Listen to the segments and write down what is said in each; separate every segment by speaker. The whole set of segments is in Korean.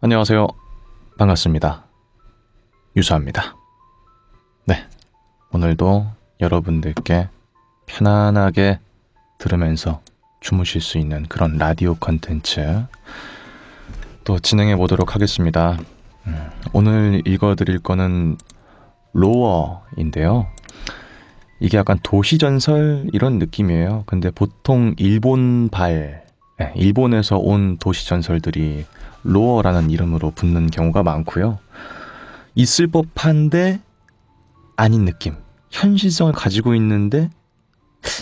Speaker 1: 안녕하세요. 반갑습니다. 유수아입니다. 네, 오늘도 여러분들께 편안하게 들으면서 주무실 수 있는 그런 라디오 컨텐츠 또 진행해 보도록 하겠습니다. 오늘 읽어드릴 거는 로어인데요. 이게 약간 도시전설 이런 느낌이에요. 근데 보통 일본에서 온 도시전설들이 로어라는 이름으로 붙는 경우가 많고요. 있을 법한데 아닌 느낌. 현실성을 가지고 있는데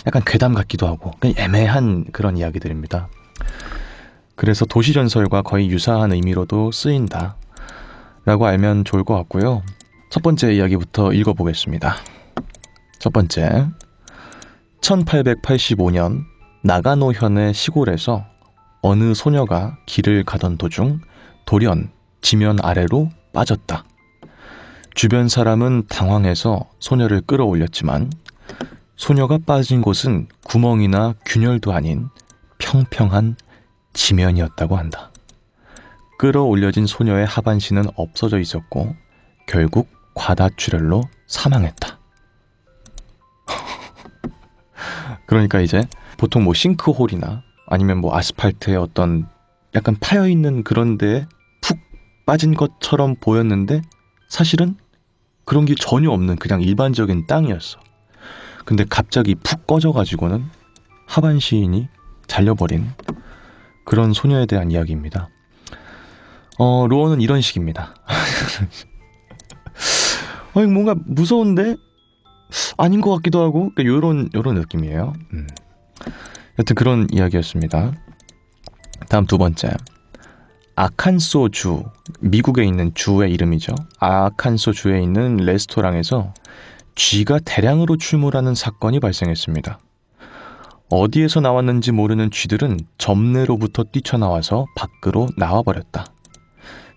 Speaker 1: 약간 괴담 같기도 하고 그냥 애매한 그런 이야기들입니다. 그래서 도시전설과 거의 유사한 의미로도 쓰인다 라고 알면 좋을 것 같고요. 첫 번째 이야기부터 읽어보겠습니다. 첫 번째, 1885년 나가노현의 시골에서 어느 소녀가 길을 가던 도중 돌연 지면 아래로 빠졌다. 주변 사람은 당황해서 소녀를 끌어올렸지만 소녀가 빠진 곳은 구멍이나 균열도 아닌 평평한 지면이었다고 한다. 끌어올려진 소녀의 하반신은 없어져 있었고 결국 과다출혈로 사망했다. 그러니까 이제 보통 뭐 싱크홀이나 아니면 뭐 아스팔트에 어떤 약간 파여있는 그런 데에 푹 빠진 것처럼 보였는데 사실은 그런 게 전혀 없는 그냥 일반적인 땅이었어. 근데 갑자기 푹 꺼져가지고는 하반신이 잘려버린 그런 소녀에 대한 이야기입니다. 로어는 이런 식입니다. 뭔가 무서운데 아닌 것 같기도 하고 요런 느낌이에요. 여튼 그런 이야기였습니다. 다음 두 번째, 아칸소 주, 미국에 있는 주의 이름이죠. 아칸소 주에 있는 레스토랑에서 쥐가 대량으로 출몰하는 사건이 발생했습니다. 어디에서 나왔는지 모르는 쥐들은 점내로부터 뛰쳐나와서 밖으로 나와버렸다.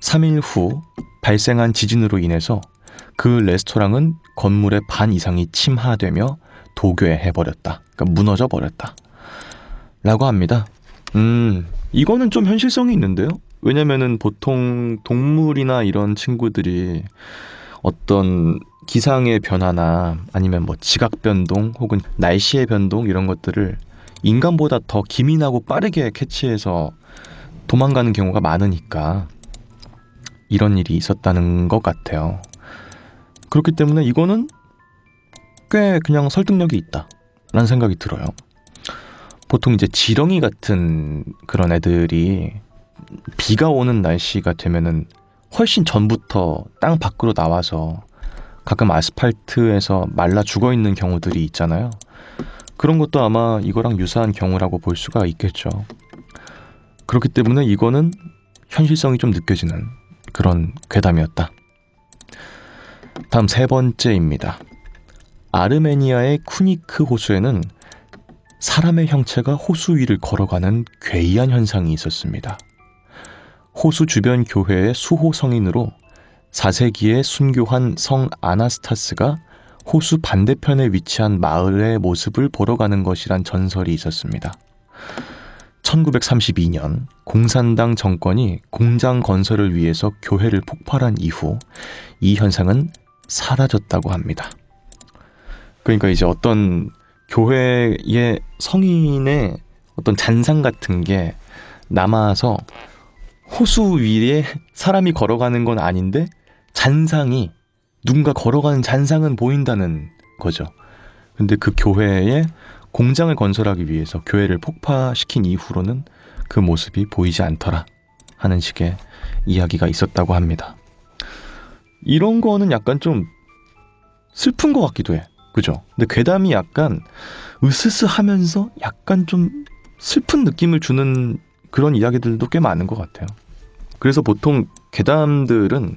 Speaker 1: 3일 후 발생한 지진으로 인해서 그 레스토랑은 건물의 반 이상이 침하되며 도교해버렸다. 그러니까 무너져 버렸다 라고 합니다. 이거는 좀 현실성이 있는데요. 왜냐면은 보통 동물이나 이런 친구들이 어떤 기상의 변화나 아니면 뭐 지각 변동 혹은 날씨의 변동 이런 것들을 인간보다 더 기민하고 빠르게 캐치해서 도망가는 경우가 많으니까 이런 일이 있었다는 것 같아요. 그렇기 때문에 이거는 꽤 그냥 설득력이 있다 라는 생각이 들어요. 보통 이제 지렁이 같은 그런 애들이 비가 오는 날씨가 되면은 훨씬 전부터 땅 밖으로 나와서 가끔 아스팔트에서 말라 죽어 있는 경우들이 있잖아요. 그런 것도 아마 이거랑 유사한 경우라고 볼 수가 있겠죠. 그렇기 때문에 이거는 현실성이 좀 느껴지는 그런 괴담이었다. 다음 세 번째입니다. 아르메니아의 쿠니크 호수에는 사람의 형체가 호수 위를 걸어가는 괴이한 현상이 있었습니다. 호수 주변 교회의 수호 성인으로 4세기에 순교한 성 아나스타스가 호수 반대편에 위치한 마을의 모습을 보러 가는 것이란 전설이 있었습니다. 1932년 공산당 정권이 공장 건설을 위해서 교회를 폭발한 이후 이 현상은 사라졌다고 합니다. 그러니까 이제 어떤 교회의 성인의 어떤 잔상 같은 게 남아서 호수 위에 사람이 걸어가는 건 아닌데 잔상이 누군가 걸어가는 잔상은 보인다는 거죠. 근데 그 교회에 공장을 건설하기 위해서 교회를 폭파시킨 이후로는 그 모습이 보이지 않더라 하는 식의 이야기가 있었다고 합니다. 이런 거는 약간 좀 슬픈 것 같기도 해. 그죠? 근데 괴담이 약간 으스스하면서 약간 좀 슬픈 느낌을 주는 그런 이야기들도 꽤 많은 것 같아요. 그래서 보통 괴담들은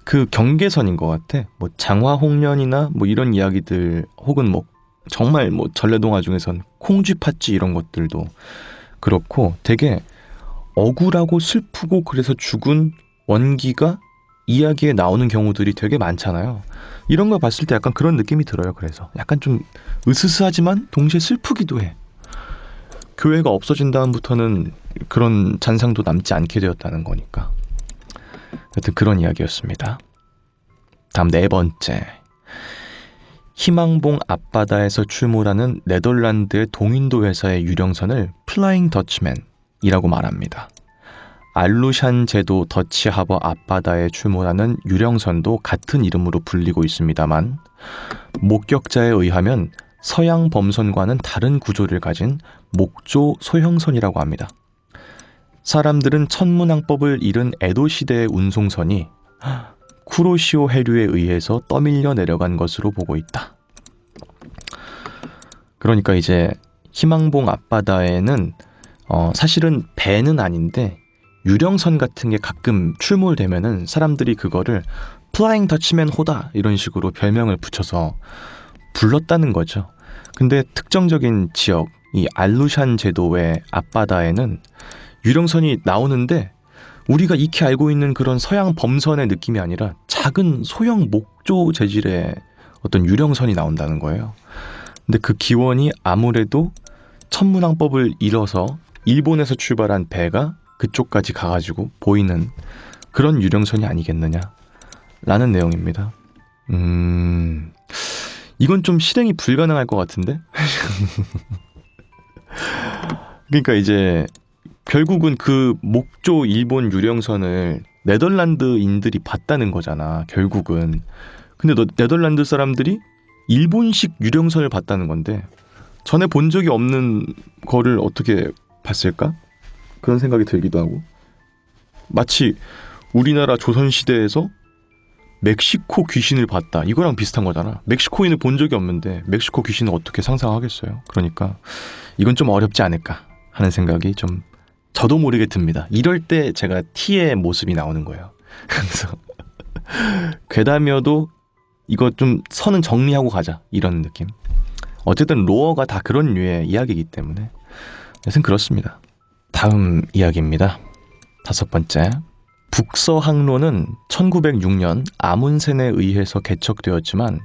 Speaker 1: 그 경계선인 것 같아. 뭐 장화홍련이나 뭐 이런 이야기들 혹은 뭐 정말 뭐 전래동화 중에선 콩쥐 팥쥐 이런 것들도 그렇고 되게 억울하고 슬프고 그래서 죽은 원기가 이야기에 나오는 경우들이 되게 많잖아요. 이런 거 봤을 때 약간 그런 느낌이 들어요. 그래서 약간 좀 으스스하지만 동시에 슬프기도 해. 교회가 없어진 다음부터는 그런 잔상도 남지 않게 되었다는 거니까. 여튼 그런 이야기였습니다. 다음 네 번째. 희망봉 앞바다에서 출몰하는 네덜란드의 동인도 회사의 유령선을 플라잉 더치맨이라고 말합니다. 알루샨 제도 더치하버 앞바다에 출몰하는 유령선도 같은 이름으로 불리고 있습니다만 목격자에 의하면 서양 범선과는 다른 구조를 가진 목조 소형선이라고 합니다. 사람들은 천문왕법을 잃은 에도 시대의 운송선이 쿠로시오 해류에 의해서 떠밀려 내려간 것으로 보고 있다. 그러니까 이제 희망봉 앞바다에는 사실은 배는 아닌데 유령선 같은 게 가끔 출몰되면은 사람들이 그거를 플라잉 더치맨 호다 이런 식으로 별명을 붙여서 불렀다는 거죠. 근데 특정적인 지역, 이 알루샨 제도의 앞바다에는 유령선이 나오는데 우리가 익히 알고 있는 그런 서양 범선의 느낌이 아니라 작은 소형 목조 재질의 어떤 유령선이 나온다는 거예요. 근데 그 기원이 아무래도 천문왕법을 잃어서 일본에서 출발한 배가 그쪽까지 가가지고 보이는 그런 유령선이 아니겠느냐 라는 내용입니다. 이건 좀 실행이 불가능할 것 같은데? 그러니까 이제 결국은 그 목조 일본 유령선을 네덜란드인들이 봤다는 거잖아, 결국은. 근데 네덜란드 사람들이 일본식 유령선을 봤다는 건데 전에 본 적이 없는 거를 어떻게 봤을까? 그런 생각이 들기도 하고, 마치 우리나라 조선시대에서 멕시코 귀신을 봤다 이거랑 비슷한 거잖아. 멕시코인을 본 적이 없는데 멕시코 귀신을 어떻게 상상하겠어요. 그러니까 이건 좀 어렵지 않을까 하는 생각이 좀 저도 모르게 듭니다. 이럴 때 제가 T의 모습이 나오는 거예요. 그래서 괴담이어도 이거 좀 선은 정리하고 가자 이런 느낌. 어쨌든 로어가 다 그런 류의 이야기이기 때문에 여튼 그렇습니다. 다음 이야기입니다. 다섯 번째. 북서항로는 1906년 아문센에 의해서 개척되었지만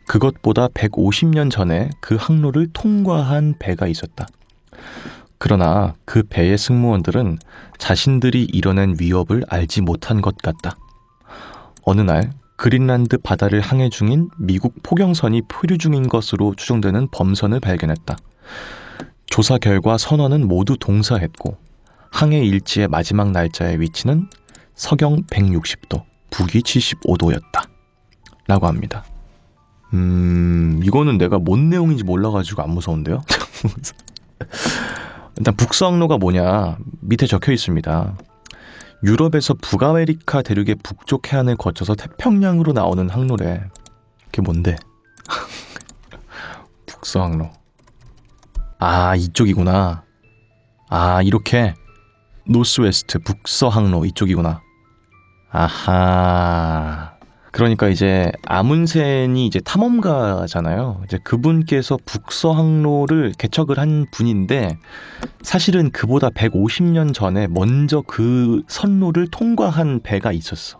Speaker 1: 그것보다 150년 전에 그 항로를 통과한 배가 있었다. 그러나 그 배의 승무원들은 자신들이 이뤄낸 위협을 알지 못한 것 같다. 어느 날 그린란드 바다를 항해 중인 미국 포경선이 표류 중인 것으로 추정되는 범선을 발견했다. 조사 결과 선원은 모두 동사했고 항해 일지의 마지막 날짜의 위치는 서경 160도, 북위 75도였다. 라고 합니다. 이거는 내가 뭔 내용인지 몰라가지고 안 무서운데요? 일단 북서항로가 뭐냐 밑에 적혀 있습니다. 유럽에서 북아메리카 대륙의 북쪽 해안을 거쳐서 태평양으로 나오는 항로래. 그게 뭔데? 북서항로. 아, 이쪽이구나. 아, 이렇게 노스웨스트 북서항로 이쪽이구나. 아하. 그러니까 이제 아문센이 이제 탐험가잖아요. 이제 그분께서 북서항로를 개척을 한 분인데 사실은 그보다 150년 전에 먼저 그 선로를 통과한 배가 있었어.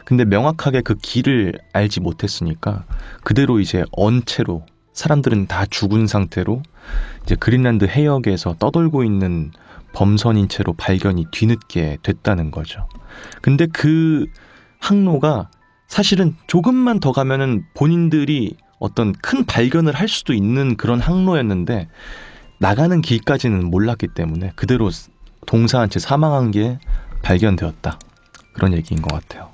Speaker 1: 근데 명확하게 그 길을 알지 못했으니까 그대로 이제 언 채로 사람들은 다 죽은 상태로 이제 그린란드 해역에서 떠돌고 있는 범선인 채로 발견이 뒤늦게 됐다는 거죠. 근데 그 항로가 사실은 조금만 더 가면은 본인들이 어떤 큰 발견을 할 수도 있는 그런 항로였는데 나가는 길까지는 몰랐기 때문에 그대로 동사한 채 사망한 게 발견되었다. 그런 얘기인 것 같아요.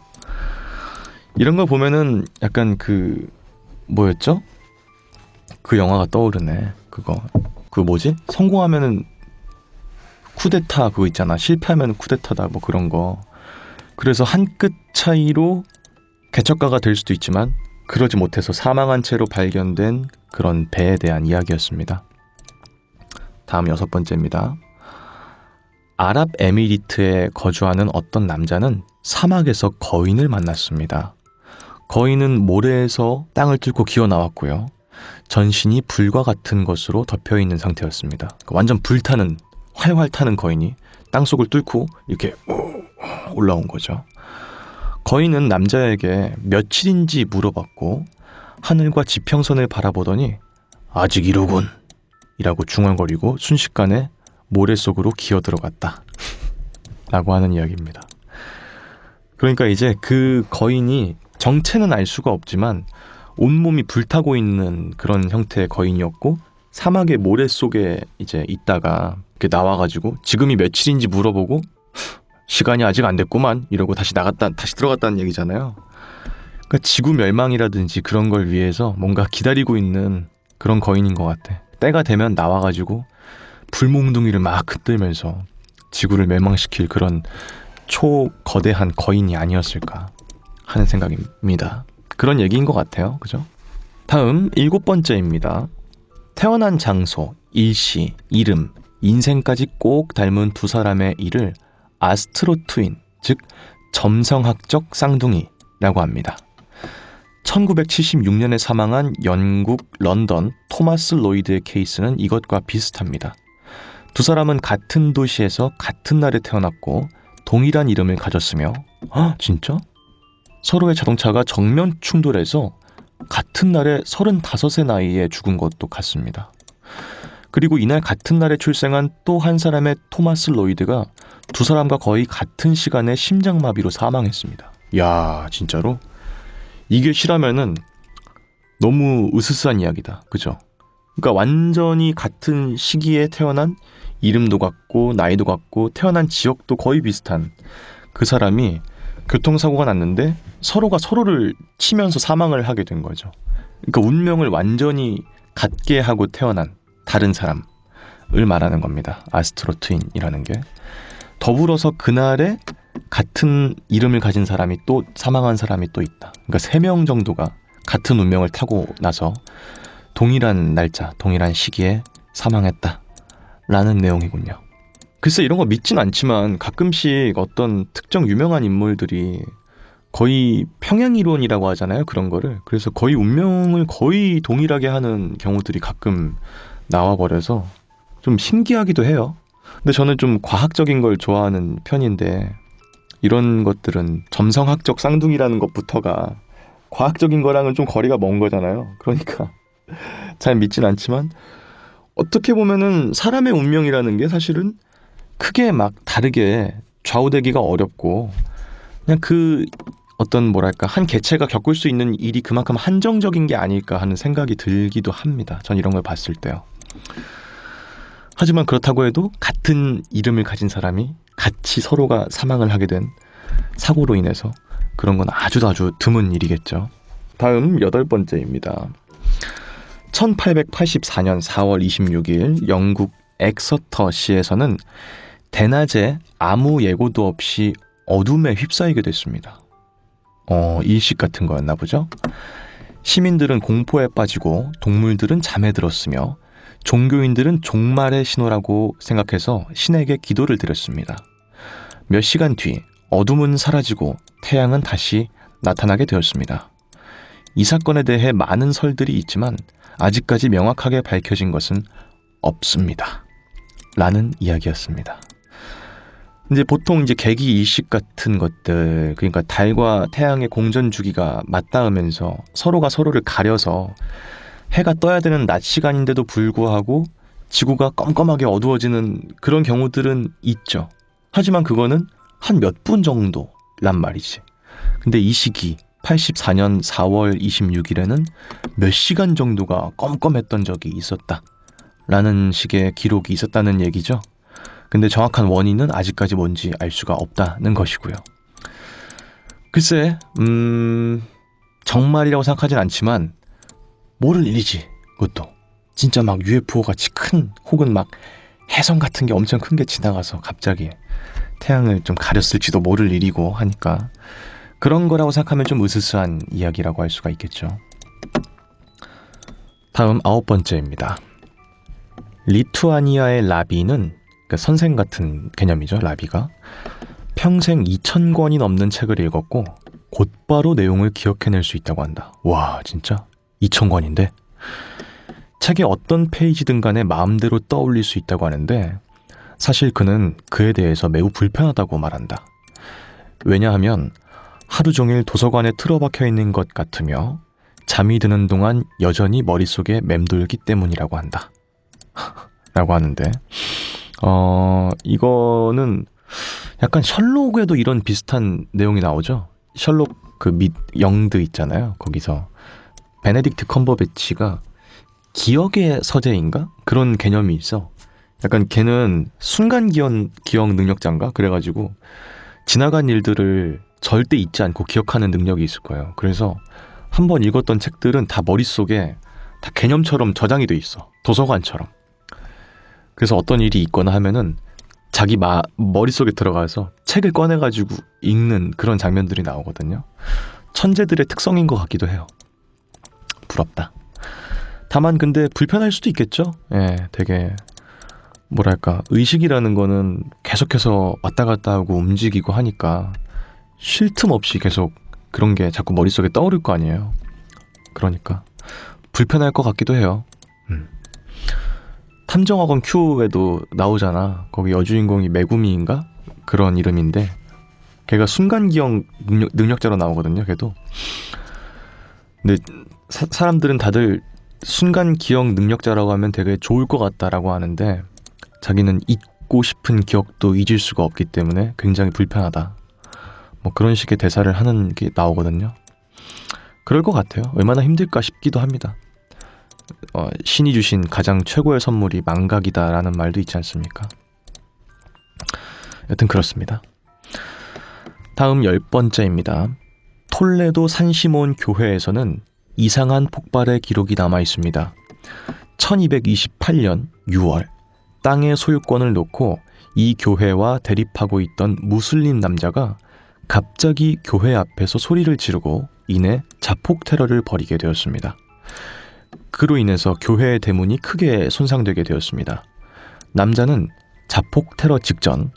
Speaker 1: 이런 거 보면은 약간 그 뭐였죠? 그 영화가 떠오르네. 그거 그 뭐지? 성공하면은 쿠데타 그거 있잖아. 실패하면 쿠데타다 뭐 그런 거. 그래서 한 끗 차이로 개척가가 될 수도 있지만 그러지 못해서 사망한 채로 발견된 그런 배에 대한 이야기였습니다. 다음 여섯 번째입니다. 아랍에미리트에 거주하는 어떤 남자는 사막에서 거인을 만났습니다. 거인은 모래에서 땅을 뚫고 기어 나왔고요. 전신이 불과 같은 것으로 덮여 있는 상태였습니다. 완전 불타는 활활 타는 거인이 땅속을 뚫고 이렇게 올라온 거죠. 거인은 남자에게 며칠인지 물어봤고 하늘과 지평선을 바라보더니 아직 이르군 이라고 중얼거리고 순식간에 모래 속으로 기어 들어갔다 라고 하는 이야기입니다. 그러니까 이제 그 거인이 정체는 알 수가 없지만 온몸이 불타고 있는 그런 형태의 거인이었고 사막의 모래 속에 이제 있다가 이렇게 나와가지고 지금이 며칠인지 물어보고 시간이 아직 안 됐구만 이러고 다시 들어갔다는 얘기잖아요. 그러니까 지구 멸망이라든지 그런 걸 위해서 뭔가 기다리고 있는 그런 거인인 것 같아. 때가 되면 나와가지고 불몽둥이를 막 흔들면서 지구를 멸망시킬 그런 초거대한 거인이 아니었을까 하는 생각입니다. 그런 얘기인 것 같아요. 그죠? 다음 7번째입니다. 태어난 장소, 일시, 이름, 인생까지 꼭 닮은 두 사람의 일을 아스트로 트윈, 즉 점성학적 쌍둥이라고 합니다. 1976년에 사망한 영국 런던 토마스 로이드의 케이스는 이것과 비슷합니다. 두 사람은 같은 도시에서 같은 날에 태어났고 동일한 이름을 가졌으며 진짜? 서로의 자동차가 정면 충돌해서 같은 날에 35의 나이에 죽은 것도 같습니다. 그리고 이날 같은 날에 출생한 또 한 사람의 토마스 로이드가 두 사람과 거의 같은 시간에 심장마비로 사망했습니다. 야, 진짜로? 이게 실하면은 너무 으스스한 이야기다. 그죠? 그러니까 완전히 같은 시기에 태어난 이름도 같고 나이도 같고 태어난 지역도 거의 비슷한 그 사람이 교통사고가 났는데 서로가 서로를 치면서 사망을 하게 된 거죠. 그러니까 운명을 완전히 같게 하고 태어난 다른 사람을 말하는 겁니다. 아스트로 트윈이라는 게. 더불어서 그날에 같은 이름을 가진 사람이 또 사망한 사람이 또 있다. 그러니까 3명 정도가 같은 운명을 타고 나서 동일한 날짜, 동일한 시기에 사망했다라는 내용이군요. 글쎄 이런 거 믿진 않지만 가끔씩 어떤 특정 유명한 인물들이 거의 평행이론이라고 하잖아요. 그런 거를. 그래서 거의 운명을 거의 동일하게 하는 경우들이 가끔 나와버려서 좀 신기하기도 해요. 근데 저는 좀 과학적인 걸 좋아하는 편인데 이런 것들은 점성학적 쌍둥이라는 것부터가 과학적인 거랑은 좀 거리가 먼 거잖아요. 그러니까 잘 믿진 않지만 어떻게 보면은 사람의 운명이라는 게 사실은 크게 막 다르게 좌우되기가 어렵고 그냥 그 어떤 뭐랄까 한 개체가 겪을 수 있는 일이 그만큼 한정적인 게 아닐까 하는 생각이 들기도 합니다. 전 이런 걸 봤을 때요. 하지만 그렇다고 해도 같은 이름을 가진 사람이 같이 서로가 사망을 하게 된 사고로 인해서 그런 건 아주 드문 일이겠죠. 다음 8번째입니다. 1884년 4월 26일 영국 엑서터시에서는 대낮에 아무 예고도 없이 어둠에 휩싸이게 됐습니다. 일식 같은 거였나 보죠? 시민들은 공포에 빠지고 동물들은 잠에 들었으며 종교인들은 종말의 신호라고 생각해서 신에게 기도를 드렸습니다. 몇 시간 뒤 어둠은 사라지고 태양은 다시 나타나게 되었습니다. 이 사건에 대해 많은 설들이 있지만 아직까지 명확하게 밝혀진 것은 없습니다. 라는 이야기였습니다. 이제 보통 이제 개기 일식 같은 것들, 그러니까 달과 태양의 공전 주기가 맞닿으면서 서로가 서로를 가려서 해가 떠야 되는 낮 시간인데도 불구하고 지구가 껌껌하게 어두워지는 그런 경우들은 있죠. 하지만 그거는 한 몇 분 정도란 말이지. 근데 이 시기 84년 4월 26일에는 몇 시간 정도가 껌껌했던 적이 있었다 라는 식의 기록이 있었다는 얘기죠. 근데 정확한 원인은 아직까지 뭔지 알 수가 없다는 것이고요. 글쎄 정말이라고 생각하진 않지만 모를 일이지. 그것도 진짜 막 UFO 같이 큰 혹은 막 해성 같은 게 엄청 큰 게 지나가서 갑자기 태양을 좀 가렸을지도 모를 일이고 하니까 그런 거라고 생각하면 좀 으스스한 이야기라고 할 수가 있겠죠. 다음 9번째입니다. 리투아니아의 라비는 그러니까 선생 같은 개념이죠. 라비가 평생 2,000권이 넘는 책을 읽었고 곧바로 내용을 기억해낼 수 있다고 한다. 와 진짜 2,000권인데 책의 어떤 페이지든 간에 마음대로 떠올릴 수 있다고 하는데 사실 그는 그에 대해서 매우 불편하다고 말한다. 왜냐하면 하루 종일 도서관에 틀어박혀 있는 것 같으며 잠이 드는 동안 여전히 머릿속에 맴돌기 때문이라고 한다. 라고 하는데 이거는 약간 셜록에도 이런 비슷한 내용이 나오죠. 셜록 그 및 영드 있잖아요. 거기서 베네딕트 컴버배치가 기억의 서재인가? 그런 개념이 있어. 약간 걔는 순간 기억 능력자인가? 그래가지고 지나간 일들을 절대 잊지 않고 기억하는 능력이 있을 거예요. 그래서 한번 읽었던 책들은 다 머릿속에 다 개념처럼 저장이 돼 있어. 도서관처럼. 그래서 어떤 일이 있거나 하면은 자기 머릿속에 들어가서 책을 꺼내가지고 읽는 그런 장면들이 나오거든요. 천재들의 특성인 것 같기도 해요. 부럽다. 다만 근데 불편할 수도 있겠죠? 예, 되게 뭐랄까 의식이라는 거는 계속해서 왔다 갔다 하고 움직이고 하니까 쉴 틈 없이 계속 그런 게 자꾸 머릿속에 떠오를 거 아니에요. 그러니까 불편할 것 같기도 해요. 탐정학원 Q에도 나오잖아. 거기 여주인공이 메구미인가? 그런 이름인데 걔가 순간기억 능력자로 나오거든요. 걔도. 근데 사람들은 다들 순간기억 능력자라고 하면 되게 좋을 것 같다라고 하는데 자기는 잊고 싶은 기억도 잊을 수가 없기 때문에 굉장히 불편하다. 뭐 그런 식의 대사를 하는 게 나오거든요. 그럴 것 같아요. 얼마나 힘들까 싶기도 합니다. 신이 주신 가장 최고의 선물이 망각이다라는 말도 있지 않습니까? 여튼 그렇습니다. 다음 10번째입니다. 톨레도 산시몬 교회에서는 이상한 폭발의 기록이 남아 있습니다. 1228년 6월 땅의 소유권을 놓고 이 교회와 대립하고 있던 무슬림 남자가 갑자기 교회 앞에서 소리를 지르고 이내 자폭 테러를 벌이게 되었습니다. 그로 인해서 교회의 대문이 크게 손상되게 되었습니다. 남자는 자폭 테러 직전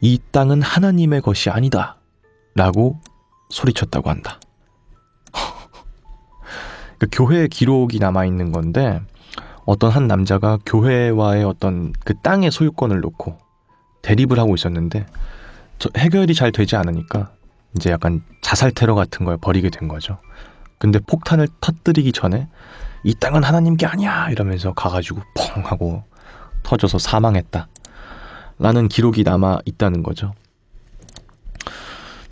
Speaker 1: 이 땅은 하나님의 것이 아니다 라고 소리쳤다고 한다. 그 교회의 기록이 남아있는 건데 어떤 한 남자가 교회와의 어떤 그 땅의 소유권을 놓고 대립을 하고 있었는데 해결이 잘 되지 않으니까 이제 약간 자살 테러 같은 걸 벌이게 된 거죠. 근데 폭탄을 터뜨리기 전에 이 땅은 하나님 게 아니야 이러면서 가가지고 펑 하고 터져서 사망했다 라는 기록이 남아 있다는 거죠.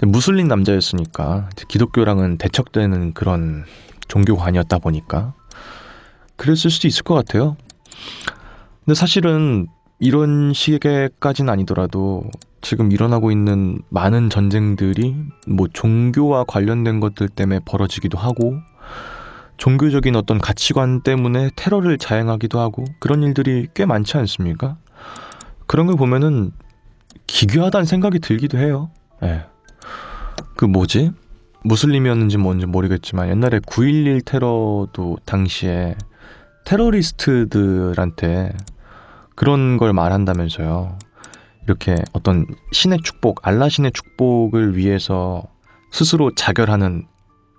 Speaker 1: 무슬림 남자였으니까 기독교랑은 대척되는 그런 종교가 아니었다 보니까 그랬을 수도 있을 것 같아요. 근데 사실은 이런 시기까지는 아니더라도 지금 일어나고 있는 많은 전쟁들이 뭐 종교와 관련된 것들 때문에 벌어지기도 하고 종교적인 어떤 가치관 때문에 테러를 자행하기도 하고 그런 일들이 꽤 많지 않습니까? 그런 걸 보면은 기괴하다는 생각이 들기도 해요. 예. 그 뭐지? 무슬림이었는지 뭔지 모르겠지만 옛날에 9.11 테러도 당시에 테러리스트들한테 그런 걸 말한다면서요. 이렇게 어떤 신의 축복, 알라 신의 축복을 위해서 스스로 자결하는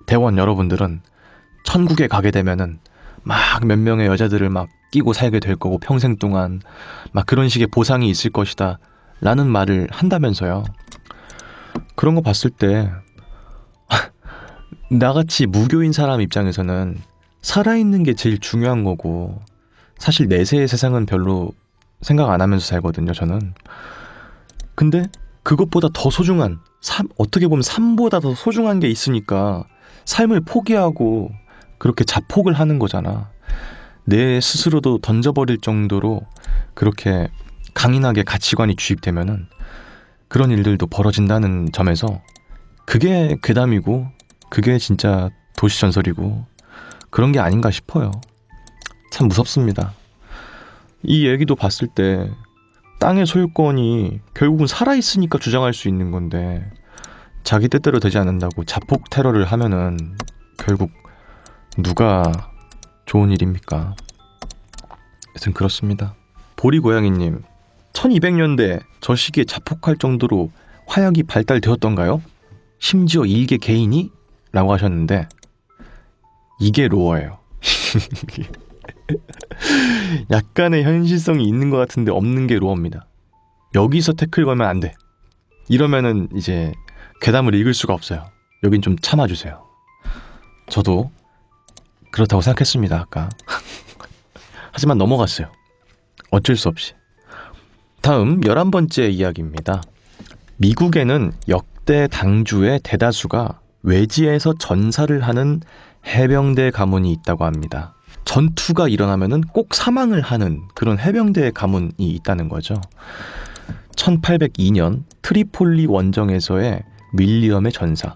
Speaker 1: 대원 여러분들은 천국에 가게 되면은 막 몇 명의 여자들을 막 끼고 살게 될 거고 평생 동안 막 그런 식의 보상이 있을 것이다 라는 말을 한다면서요. 그런 거 봤을 때 나같이 무교인 사람 입장에서는 살아있는 게 제일 중요한 거고 사실 내세의 세상은 별로 생각 안 하면서 살거든요, 저는. 근데 그것보다 더 소중한 어떻게 보면 삶보다 더 소중한 게 있으니까 삶을 포기하고 그렇게 자폭을 하는 거잖아. 내 스스로도 던져버릴 정도로 그렇게 강인하게 가치관이 주입되면은 그런 일들도 벌어진다는 점에서 그게 괴담이고 그게 진짜 도시전설이고 그런 게 아닌가 싶어요. 참 무섭습니다. 이 얘기도 봤을 때 땅의 소유권이 결국은 살아있으니까 주장할 수 있는 건데 자기 뜻대로 되지 않는다고 자폭 테러를 하면은 결국 누가 좋은 일입니까? 여튼 그렇습니다. 보리고양이님, 1200년대 저 시기에 자폭할 정도로 화약이 발달되었던가요? 심지어 일개 개인이? 라고 하셨는데 이게 로어예요. 약간의 현실성이 있는 것 같은데 없는 게 로어입니다. 여기서 태클 걸면 안 돼. 이러면은 이제 괴담을 읽을 수가 없어요. 여긴 좀 참아주세요. 저도 그렇다고 생각했습니다, 아까. 하지만 넘어갔어요. 어쩔 수 없이. 다음 11번째 이야기입니다. 미국에는 역대 당주의 대다수가 외지에서 전사를 하는 해병대 가문이 있다고 합니다. 전투가 일어나면은 꼭 사망을 하는 그런 해병대 가문이 있다는 거죠. 1802년 트리폴리 원정에서의 윌리엄의 전사,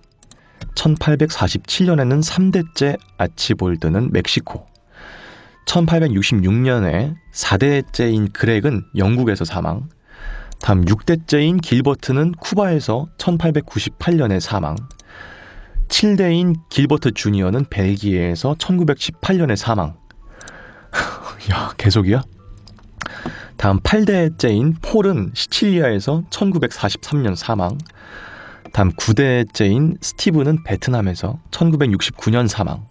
Speaker 1: 1847년에는 3대째 아치볼드는 멕시코, 1866년에 4대째인 그렉은 영국에서 사망, 다음 6대째인 길버트는 쿠바에서 1898년에 사망, 7대인 길버트 주니어는 벨기에에서 1918년에 사망. 야, 계속이야? 다음 8대째인 폴은 시칠리아에서 1943년 사망, 다음 9대째인 스티브는 베트남에서 1969년 사망,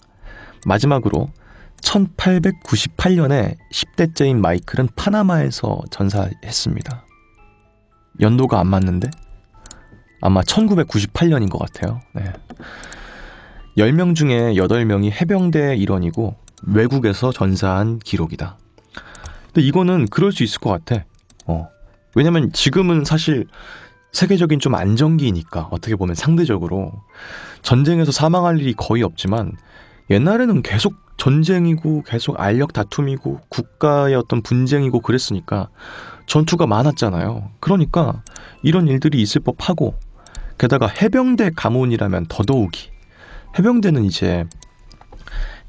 Speaker 1: 마지막으로 1898년에 10대째인 마이클은 파나마에서 전사했습니다. 연도가 안 맞는데? 아마 1998년인 것 같아요. 네. 10명 중에 8명이 해병대 일원이고 외국에서 전사한 기록이다. 근데 이거는 그럴 수 있을 것 같아. 왜냐면 지금은 사실 세계적인 좀 안정기니까 어떻게 보면 상대적으로 전쟁에서 사망할 일이 거의 없지만 옛날에는 계속 전쟁이고 계속 알력 다툼이고 국가의 어떤 분쟁이고 그랬으니까 전투가 많았잖아요. 그러니까 이런 일들이 있을 법하고 게다가 해병대 가문이라면 더더욱이 해병대는 이제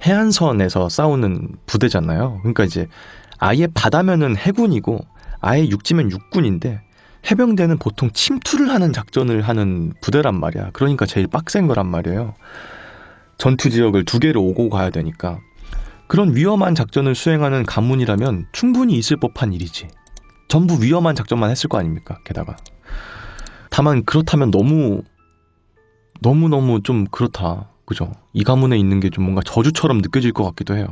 Speaker 1: 해안선에서 싸우는 부대잖아요. 그러니까 이제 아예 바다면은 해군이고 아예 육지면 육군인데 해병대는 보통 침투를 하는 작전을 하는 부대란 말이야. 그러니까 제일 빡센 거란 말이에요. 전투 지역을 2개를 오고 가야 되니까 그런 위험한 작전을 수행하는 가문이라면 충분히 있을 법한 일이지. 전부 위험한 작전만 했을 거 아닙니까? 게다가 다만 그렇다면 너무 좀 그렇다. 그죠? 이 가문에 있는 게 좀 뭔가 저주처럼 느껴질 것 같기도 해요.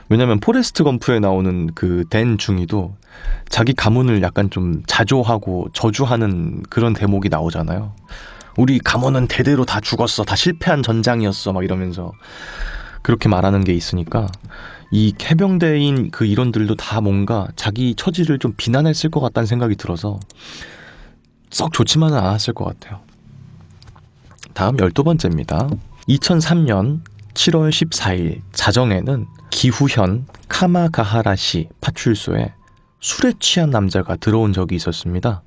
Speaker 1: 왜냐면 포레스트 검프에 나오는 그 댄 중이도 자기 가문을 약간 좀 자조하고 저주하는 그런 대목이 나오잖아요. 우리 가문은 대대로 다 죽었어. 다 실패한 전장이었어. 막 이러면서 그렇게 말하는 게 있으니까 이 해병대인 그 일원들도 다 뭔가 자기 처지를 좀 비난했을 것 같다는 생각이 들어서 썩 좋지만은 않았을 것 같아요. 다음 12번째입니다. 2003년 7월 14일 자정에는 기후현 카마가하라시 파출소에 술에 취한 남자가 들어온 적이 있었습니다.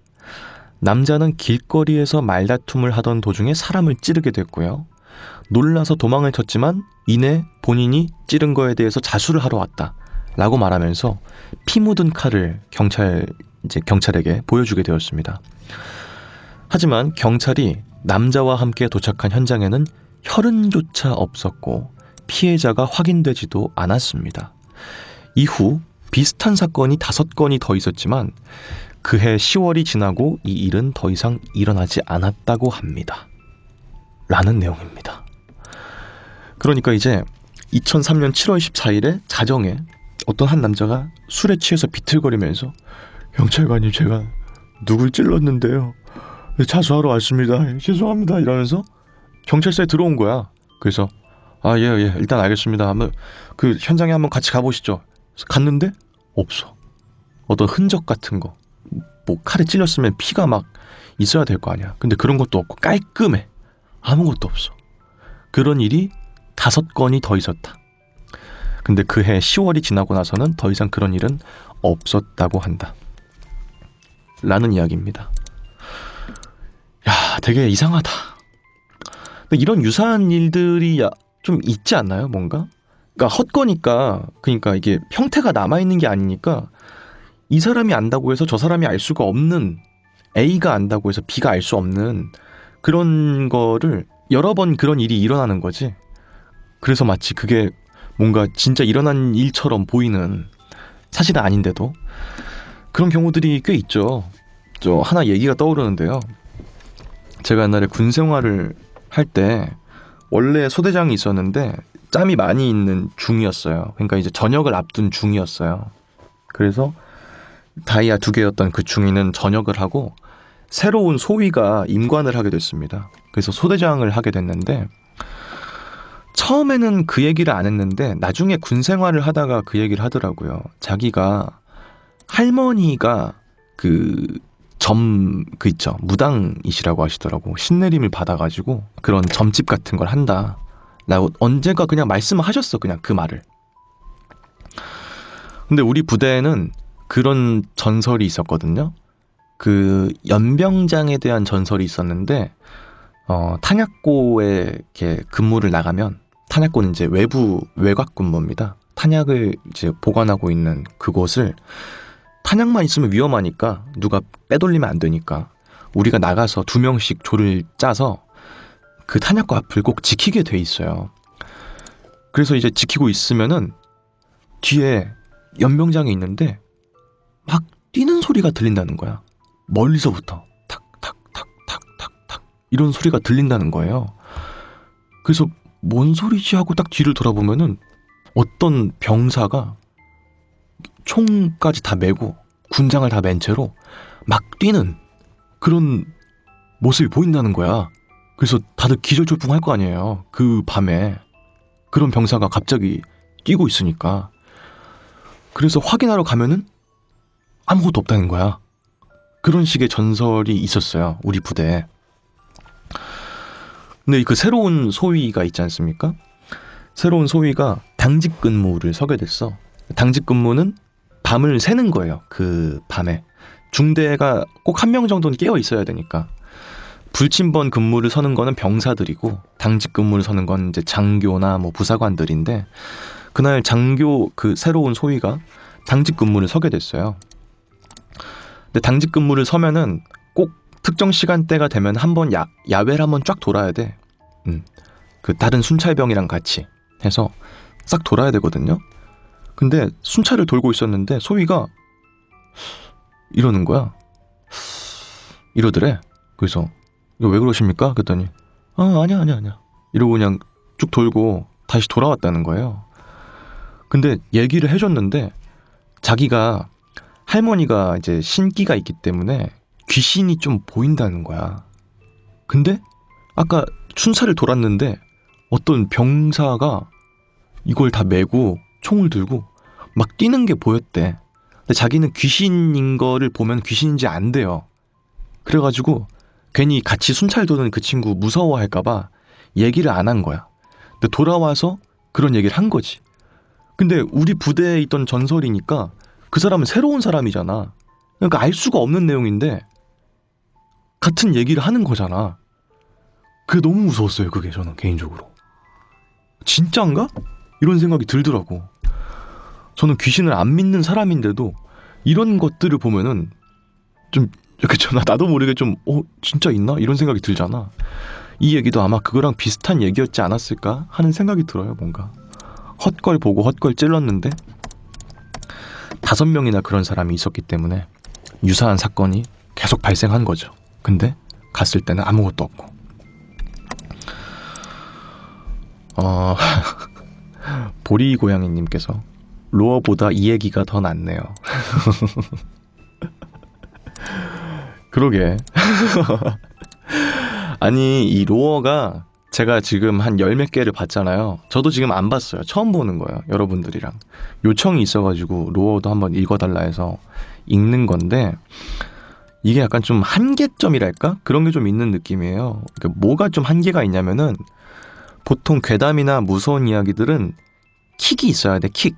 Speaker 1: 남자는 길거리에서 말다툼을 하던 도중에 사람을 찌르게 됐고요. 놀라서 도망을 쳤지만 이내 본인이 찌른 거에 대해서 자수를 하러 왔다 라고 말하면서 피 묻은 칼을 경찰에게 보여주게 되었습니다. 하지만 경찰이 남자와 함께 도착한 현장에는 혈흔조차 없었고 피해자가 확인되지도 않았습니다. 이후 비슷한 사건이 5건이 더 있었지만 그해 10월이 지나고 이 일은 더 이상 일어나지 않았다고 합니다. 라는 내용입니다. 그러니까 이제 2003년 7월 14일에 자정에 어떤 한 남자가 술에 취해서 비틀거리면서 경찰관님 제가 누굴 찔렀는데요. 자수하러 왔습니다. 죄송합니다. 이러면서 경찰서에 들어온 거야. 그래서 예, 일단 알겠습니다. 한번 그 현장에 한번 같이 가보시죠. 갔는데 없어. 어떤 흔적 같은 거. 뭐 칼에 찔렸으면 피가 막 있어야 될 거 아니야. 근데 그런 것도 없고 깔끔해. 아무것도 없어. 그런 일이 5건이 더 있었다. 근데 그해 10월이 지나고 나서는 더 이상 그런 일은 없었다고 한다. 라는 이야기입니다. 야, 되게 이상하다. 근데 이런 유사한 일들이 좀 있지 않나요? 뭔가? 그러니까 헛거니까, 그러니까 이게 형태가 남아있는 게 아니니까 이 사람이 안다고 해서 저 사람이 알 수가 없는, A가 안다고 해서 B가 알 수 없는 그런 거를 여러 번 그런 일이 일어나는 거지. 그래서 마치 그게 뭔가 진짜 일어난 일처럼 보이는, 사실은 아닌데도 그런 경우들이 꽤 있죠. 저 하나 얘기가 떠오르는데요. 제가 옛날에 군 생활을 할 때 원래 소대장이 있었는데 짬이 많이 있는 중이었어요. 그러니까 이제 전역을 앞둔 중이었어요. 그래서 다이아 2개였던 그 중위는 전역을 하고 새로운 소위가 임관을 하게 됐습니다. 그래서 소대장을 하게 됐는데 처음에는 그 얘기를 안 했는데 나중에 군 생활을 하다가 그 얘기를 하더라고요. 자기가 할머니가 그 그 있죠. 무당이시라고 하시더라고. 신내림을 받아가지고 그런 점집 같은 걸 한다. 라고 언젠가 그냥 말씀을 하셨어. 그냥 그 말을. 근데 우리 부대에는 그런 전설이 있었거든요. 그 연병장에 대한 전설이 있었는데 탄약고에 이렇게 근무를 나가면 탄약고는 이제 외곽 근무입니다. 탄약을 이제 보관하고 있는 그곳을 탄약만 있으면 위험하니까 누가 빼돌리면 안 되니까 우리가 나가서 2명씩 조를 짜서 그 탄약고 앞을 꼭 지키게 돼 있어요. 그래서 이제 지키고 있으면은 뒤에 연병장이 있는데 막 뛰는 소리가 들린다는 거야. 멀리서부터 탁탁탁탁탁탁 이런 소리가 들린다는 거예요. 그래서 뭔 소리지 하고 딱 뒤를 돌아보면은 어떤 병사가 총까지 다 메고 군장을 다 맨 채로 막 뛰는 그런 모습이 보인다는 거야. 그래서 다들 기절초풍할 거 아니에요. 그 밤에 그런 병사가 갑자기 뛰고 있으니까. 그래서 확인하러 가면은 아무것도 없다는 거야. 그런 식의 전설이 있었어요. 우리 부대에. 근데 그 새로운 소위가 있지 않습니까? 새로운 소위가 당직 근무를 서게 됐어. 당직 근무는 밤을 새는 거예요. 그 밤에. 중대가 꼭 1명 정도는 깨어 있어야 되니까. 불침번 근무를 서는 거는 병사들이고 당직 근무를 서는 건 이제 장교나 뭐 부사관들인데 그날 장교 그 새로운 소위가 당직 근무를 서게 됐어요. 근데 당직 근무를 서면은 꼭 특정 시간대가 되면 한번 야외를 한번 쫙 돌아야 돼. 그 다른 순찰병이랑 같이 해서 싹 돌아야 되거든요. 근데 순찰을 돌고 있었는데 소위가 이러는 거야. 이러더래. 그래서 이거 왜 그러십니까? 그랬더니 아니야 이러고 그냥 쭉 돌고 다시 돌아왔다는 거예요. 근데 얘기를 해줬는데 자기가 할머니가 이제 신기가 있기 때문에 귀신이 좀 보인다는 거야. 근데 아까 순찰을 돌았는데 어떤 병사가 이걸 다 메고 총을 들고 막 뛰는 게 보였대. 근데 자기는 귀신인 거를 보면 귀신인지 안 돼요. 그래가지고 괜히 같이 순찰 도는 그 친구 무서워할까봐 얘기를 안 한 거야. 근데 돌아와서 그런 얘기를 한 거지. 근데 우리 부대에 있던 전설이니까 그 사람은 새로운 사람이잖아. 그러니까 알 수가 없는 내용인데 같은 얘기를 하는 거잖아. 그게 너무 무서웠어요. 그게 저는 개인적으로. 진짜인가? 이런 생각이 들더라고. 저는 귀신을 안 믿는 사람인데도 이런 것들을 보면은 좀 이렇게 나도 모르게 좀 진짜 있나? 이런 생각이 들잖아. 이 얘기도 아마 그거랑 비슷한 얘기였지 않았을까 하는 생각이 들어요. 뭔가 헛걸 보고 헛걸 찔렀는데 5명이나 그런 사람이 있었기 때문에 유사한 사건이 계속 발생한 거죠. 근데 갔을 때는 아무것도 없고 보리고양이님께서 로어보다 이 얘기가 더 낫네요. 그러게. 아니 이 로어가 제가 지금 한 10몇 개를 봤잖아요. 저도 지금 안 봤어요. 처음 보는 거예요. 여러분들이랑 요청이 있어가지고 로어도 한번 읽어달라 해서 읽는 건데 이게 약간 좀 한계점이랄까? 그런 게 좀 있는 느낌이에요. 그러니까 뭐가 좀 한계가 있냐면은 보통 괴담이나 무서운 이야기들은 킥이 있어야 돼. 킥.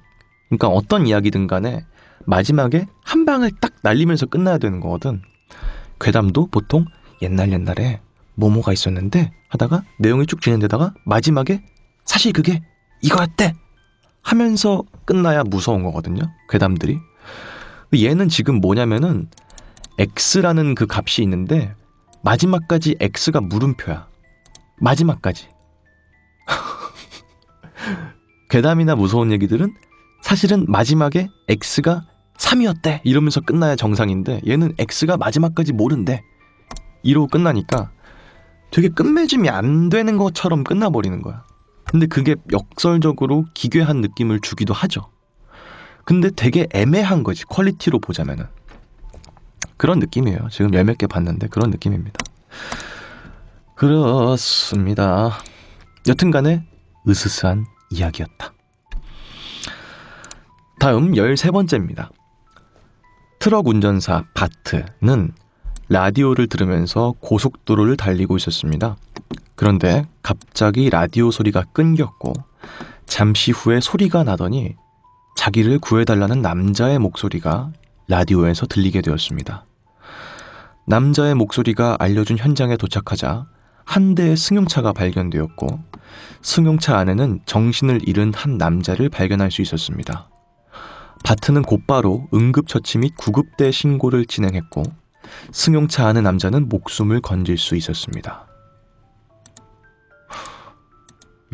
Speaker 1: 그러니까 어떤 이야기든 간에 마지막에 한 방을 딱 날리면서 끝나야 되는 거거든. 괴담도 보통 옛날에 뭐뭐가 있었는데 하다가 내용이 쭉 진행되다가 마지막에 사실 그게 이거였대 하면서 끝나야 무서운 거거든요. 괴담들이. 얘는 지금 뭐냐면은 X라는 그 값이 있는데 마지막까지 X가 물음표야. 마지막까지. 괴담이나 무서운 얘기들은 사실은 마지막에 X가 3이었대 이러면서 끝나야 정상인데 얘는 X가 마지막까지 모른대 이러고 끝나니까 되게 끝맺음이 안 되는 것처럼 끝나버리는 거야. 근데 그게 역설적으로 기괴한 느낌을 주기도 하죠. 근데 되게 애매한 거지. 퀄리티로 보자면은 그런 느낌이에요. 지금 10몇 개 봤는데 그런 느낌입니다. 그렇습니다. 여튼간에 으스스한 이야기였다. 다음 13번째입니다. 트럭 운전사 바트는 라디오를 들으면서 고속도로를 달리고 있었습니다. 그런데 갑자기 라디오 소리가 끊겼고 잠시 후에 소리가 나더니 자기를 구해달라는 남자의 목소리가 라디오에서 들리게 되었습니다. 남자의 목소리가 알려준 현장에 도착하자 한 대의 승용차가 발견되었고 승용차 안에는 정신을 잃은 한 남자를 발견할 수 있었습니다. 바트는 곧바로 응급처치 및 구급대 신고를 진행했고 승용차 안의 남자는 목숨을 건질 수 있었습니다.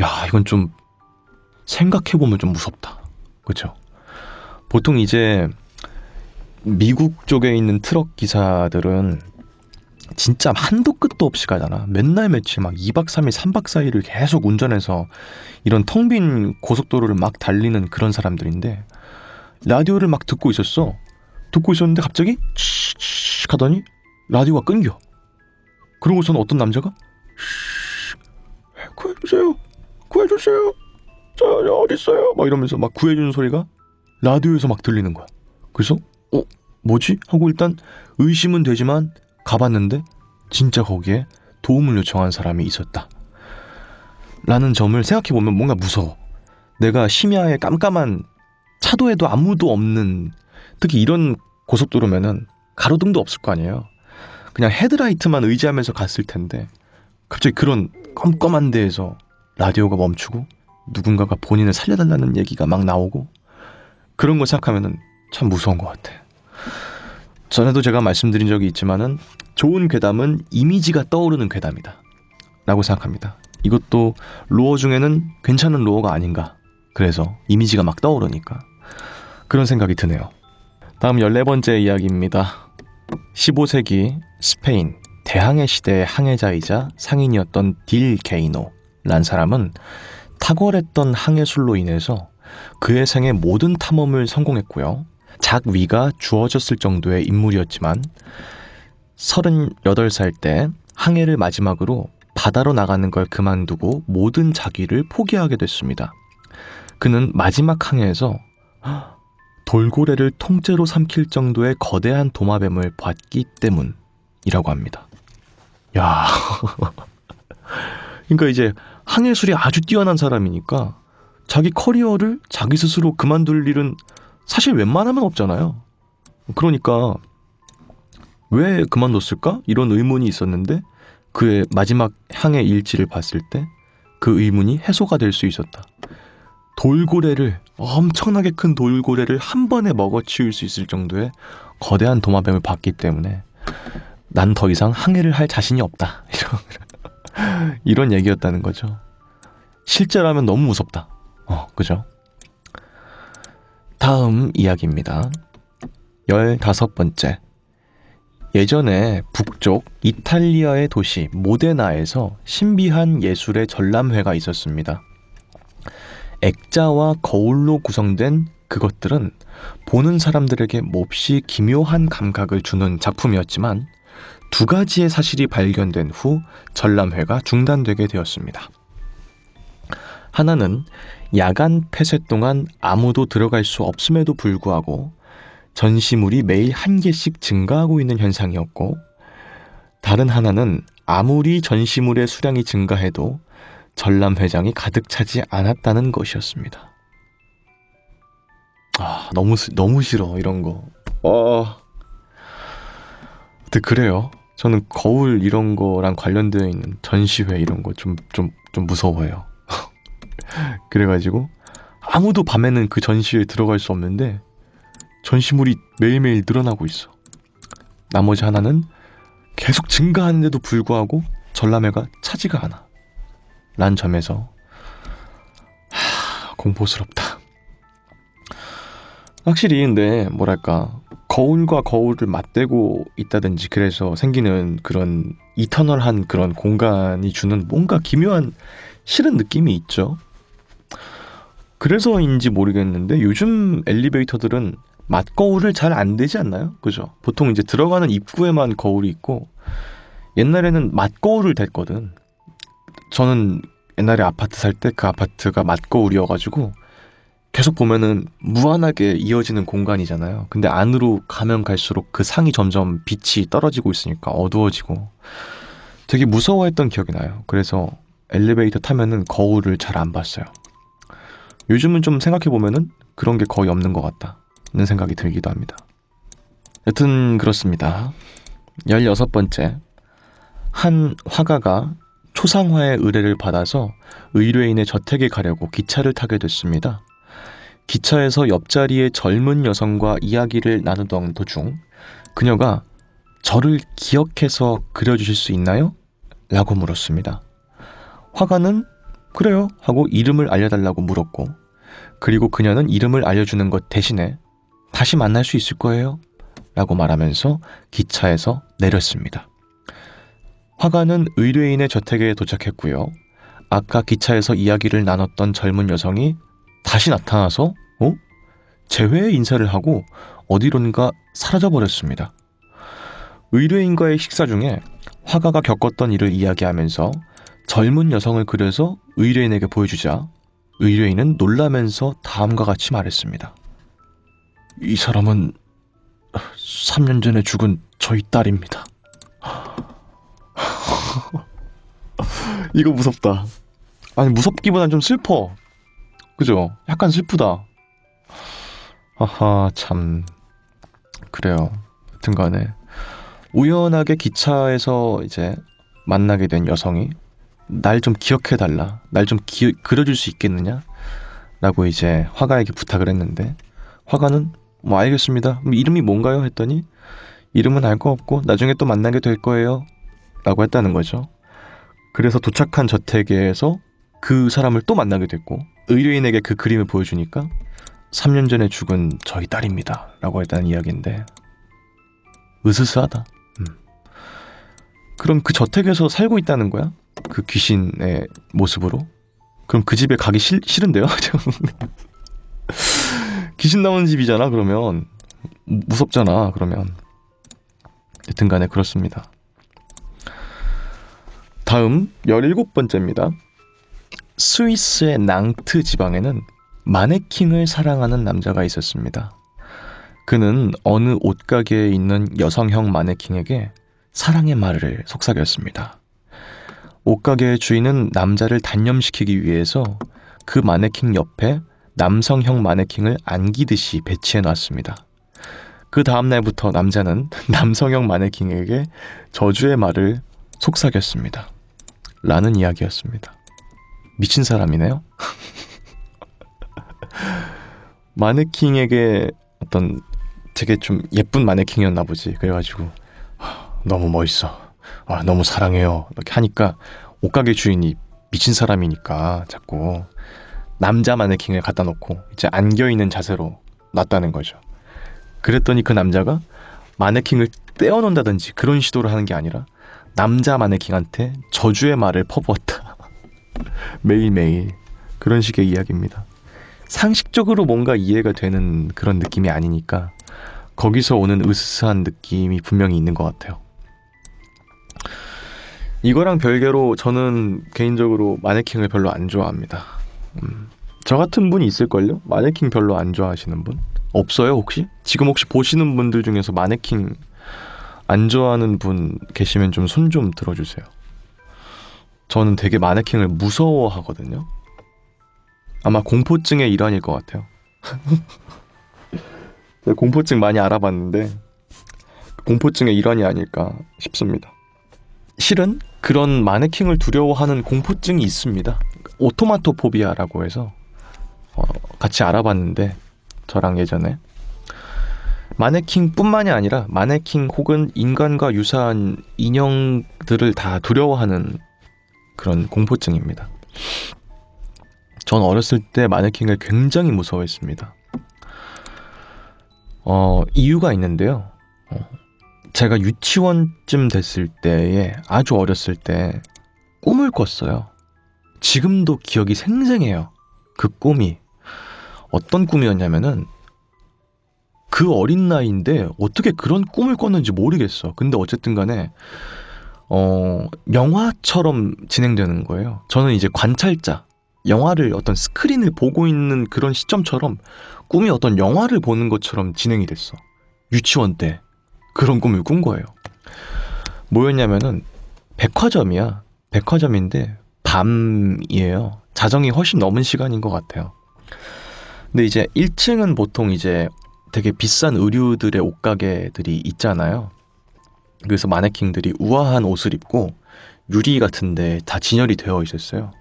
Speaker 1: 야, 이건 좀 생각해보면 좀 무섭다. 그렇죠? 보통 이제 미국 쪽에 있는 트럭 기사들은 진짜 한도 끝도 없이 가잖아. 맨날 며칠 막 2박 3일, 3박 4일을 계속 운전해서 이런 텅 빈 고속도로를 막 달리는 그런 사람들인데 라디오를 막 듣고 있었어. 듣고 있었는데 갑자기 칙칙 하더니 라디오가 끊겨. 그러고서는 어떤 남자가 구해주세요. 구해주세요. 저 어딨어요? 막 이러면서 막 구해주는 소리가 라디오에서 막 들리는 거야. 그래서 뭐지? 하고 일단 의심은 되지만 가봤는데 진짜 거기에 도움을 요청한 사람이 있었다. 라는 점을 생각해보면 뭔가 무서워. 내가 심야에 깜깜한 차도에도 아무도 없는, 특히 이런 고속도로면은 가로등도 없을 거 아니에요. 그냥 헤드라이트만 의지하면서 갔을 텐데 갑자기 그런 껌껌한 데에서 라디오가 멈추고 누군가가 본인을 살려달라는 얘기가 막 나오고 그런 거 생각하면은 참 무서운 것 같아. 전에도 제가 말씀드린 적이 있지만은 좋은 괴담은 이미지가 떠오르는 괴담이다 라고 생각합니다. 이것도 로어 중에는 괜찮은 로어가 아닌가. 그래서 이미지가 막 떠오르니까 그런 생각이 드네요. 다음 14번째 이야기입니다. 15세기 스페인 대항해 시대의 항해자이자 상인이었던 딜 게이노라는 사람은 탁월했던 항해술로 인해서 그의 생의 모든 탐험을 성공했고요. 작위가 주어졌을 정도의 인물이었지만 38살 때 항해를 마지막으로 바다로 나가는 걸 그만두고 모든 자기를 포기하게 됐습니다. 그는 마지막 항해에서 돌고래를 통째로 삼킬 정도의 거대한 도마뱀을 봤기 때문이라고 합니다. 야, 그러니까 이제 항해술이 아주 뛰어난 사람이니까 자기 커리어를 자기 스스로 그만둘 일은 사실 웬만하면 없잖아요. 그러니까 왜 그만뒀을까? 이런 의문이 있었는데 그의 마지막 항해 일지를 봤을 때 그 의문이 해소가 될 수 있었다. 돌고래를, 엄청나게 큰 돌고래를 한 번에 먹어치울 수 있을 정도의 거대한 도마뱀을 봤기 때문에 난 더 이상 항해를 할 자신이 없다. 이런 얘기였다는 거죠. 실제라면 너무 무섭다. 그죠? 다음 이야기입니다. 15번째. 예전에 북쪽 이탈리아의 도시 모데나에서 신비한 예술의 전람회가 있었습니다. 액자와 거울로 구성된 그것들은 보는 사람들에게 몹시 기묘한 감각을 주는 작품이었지만 두 가지의 사실이 발견된 후 전람회가 중단되게 되었습니다. 하나는 야간 폐쇄 동안 아무도 들어갈 수 없음에도 불구하고 전시물이 매일 한 개씩 증가하고 있는 현상이었고, 다른 하나는 아무리 전시물의 수량이 증가해도 전람회장이 가득 차지 않았다는 것이었습니다. 너무 싫어 이런 거. 근데 그래요. 저는 거울 이런 거랑 관련되어 있는 전시회 이런 거 좀 무서워해요. 그래가지고 아무도 밤에는 그 전시회에 들어갈 수 없는데 전시물이 매일매일 늘어나고 있어. 나머지 하나는 계속 증가하는데도 불구하고 전람회가 차지가 않아. 란 점에서 공포스럽다. 확실히 근데 뭐랄까, 거울과 거울을 맞대고 있다든지 그래서 생기는 그런 이터널한 그런 공간이 주는 뭔가 기묘한 싫은 느낌이 있죠. 그래서인지 모르겠는데 요즘 엘리베이터들은 맞거울을 잘 안 대지 않나요? 그죠? 보통 이제 들어가는 입구에만 거울이 있고 옛날에는 맞거울을 댔거든. 저는 옛날에 아파트 살 때 그 아파트가 맞거울이어가지고 계속 보면은 무한하게 이어지는 공간이잖아요. 근데 안으로 가면 갈수록 그 상이 점점 빛이 떨어지고 있으니까 어두워지고 되게 무서워했던 기억이 나요. 그래서 엘리베이터 타면은 거울을 잘 안 봤어요. 요즘은 좀 생각해보면은 그런 게 거의 없는 것 같다는 생각이 들기도 합니다. 여튼 그렇습니다. 16번째. 한 화가가 초상화의 의뢰를 받아서 의뢰인의 저택에 가려고 기차를 타게 됐습니다. 기차에서 옆자리의 젊은 여성과 이야기를 나누던 도중 그녀가 저를 기억해서 그려주실 수 있나요? 라고 물었습니다. 화가는 그래요 하고 이름을 알려달라고 물었고 그리고 그녀는 이름을 알려주는 것 대신에 다시 만날 수 있을 거예요 라고 말하면서 기차에서 내렸습니다. 화가는 의뢰인의 저택에 도착했고요. 아까 기차에서 이야기를 나눴던 젊은 여성이 다시 나타나서 재회의 인사를 하고 어디론가 사라져버렸습니다. 의뢰인과의 식사 중에 화가가 겪었던 일을 이야기하면서 젊은 여성을 그려서 의뢰인에게 보여주자 의뢰인은 놀라면서 다음과 같이 말했습니다. 이 사람은 3년 전에 죽은 저희 딸입니다. 이거 무섭다. 아니 무섭기보단 좀 슬퍼. 그죠? 약간 슬프다. 아하 참 그래요. 여튼간에 우연하게 기차에서 이제 만나게 된 여성이 날 좀 기억해달라, 날 좀 그려줄 수 있겠느냐 라고 이제 화가에게 부탁을 했는데 화가는 뭐 알겠습니다, 이름이 뭔가요? 했더니 이름은 알 거 없고 나중에 또 만나게 될 거예요 라고 했다는 거죠. 그래서 도착한 저택에서 그 사람을 또 만나게 됐고 의뢰인에게 그 그림을 보여주니까 3년 전에 죽은 저희 딸입니다 라고 했다는 이야기인데 으스스하다. 그럼 그 저택에서 살고 있다는 거야? 그 귀신의 모습으로? 그럼 그 집에 가기 싫은데요? 귀신 나오는 집이잖아 그러면. 무섭잖아 그러면. 여튼간에 그렇습니다. 다음 17번째입니다. 스위스의 낭트 지방에는 마네킹을 사랑하는 남자가 있었습니다. 그는 어느 옷가게에 있는 여성형 마네킹에게 사랑의 말을 속삭였습니다. 옷가게의 주인은 남자를 단념시키기 위해서 그 마네킹 옆에 남성형 마네킹을 안기듯이 배치해 놨습니다. 그 다음날부터 남자는 남성형 마네킹에게 저주의 말을 속삭였습니다. 라는 이야기였습니다. 미친 사람이네요. 마네킹에게 어떤 되게 좀 예쁜 마네킹이었나 보지. 그래가지고 너무 멋있어, 너무 사랑해요 이렇게 하니까 옷가게 주인이 미친 사람이니까 자꾸 남자 마네킹을 갖다 놓고 이제 안겨있는 자세로 놨다는 거죠. 그랬더니 그 남자가 마네킹을 떼어놓는다든지 그런 시도를 하는 게 아니라 남자 마네킹한테 저주의 말을 퍼부었다. 매일매일 그런 식의 이야기입니다. 상식적으로 뭔가 이해가 되는 그런 느낌이 아니니까 거기서 오는 으스스한 느낌이 분명히 있는 것 같아요. 이거랑 별개로 저는 개인적으로 마네킹을 별로 안 좋아합니다. 저 같은 분이 있을걸요? 마네킹 별로 안 좋아하시는 분? 없어요 혹시? 지금 혹시 보시는 분들 중에서 마네킹 안 좋아하는 분 계시면 좀 손 좀 들어주세요. 저는 되게 마네킹을 무서워하거든요. 아마 공포증의 일환일 것 같아요. 제가 공포증 많이 알아봤는데 공포증의 일환이 아닐까 싶습니다. 실은 그런 마네킹을 두려워하는 공포증이 있습니다. 오토마토포비아라고 해서 같이 알아봤는데 저랑 예전에 마네킹뿐만이 아니라 마네킹 혹은 인간과 유사한 인형들을 다 두려워하는 그런 공포증입니다. 전 어렸을 때 마네킹을 굉장히 무서워했습니다. 이유가 있는데요. 제가 유치원쯤 됐을 때에 아주 어렸을 때 꿈을 꿨어요. 지금도 기억이 생생해요. 그 꿈이 어떤 꿈이었냐면은 그 어린 나이인데 어떻게 그런 꿈을 꿨는지 모르겠어. 근데 어쨌든 간에 영화처럼 진행되는 거예요. 저는 이제 관찰자, 영화를 어떤 스크린을 보고 있는 그런 시점처럼 꿈이 어떤 영화를 보는 것처럼 진행이 됐어. 유치원 때 그런 꿈을 꾼 거예요. 뭐였냐면은 백화점이야. 백화점인데 밤이에요. 자정이 훨씬 넘은 시간인 것 같아요. 근데 이제 1층은 보통 이제 되게 비싼 의류들의 옷가게들이 있잖아요. 그래서 마네킹들이 우아한 옷을 입고 유리 같은데 다 진열이 되어 있었어요.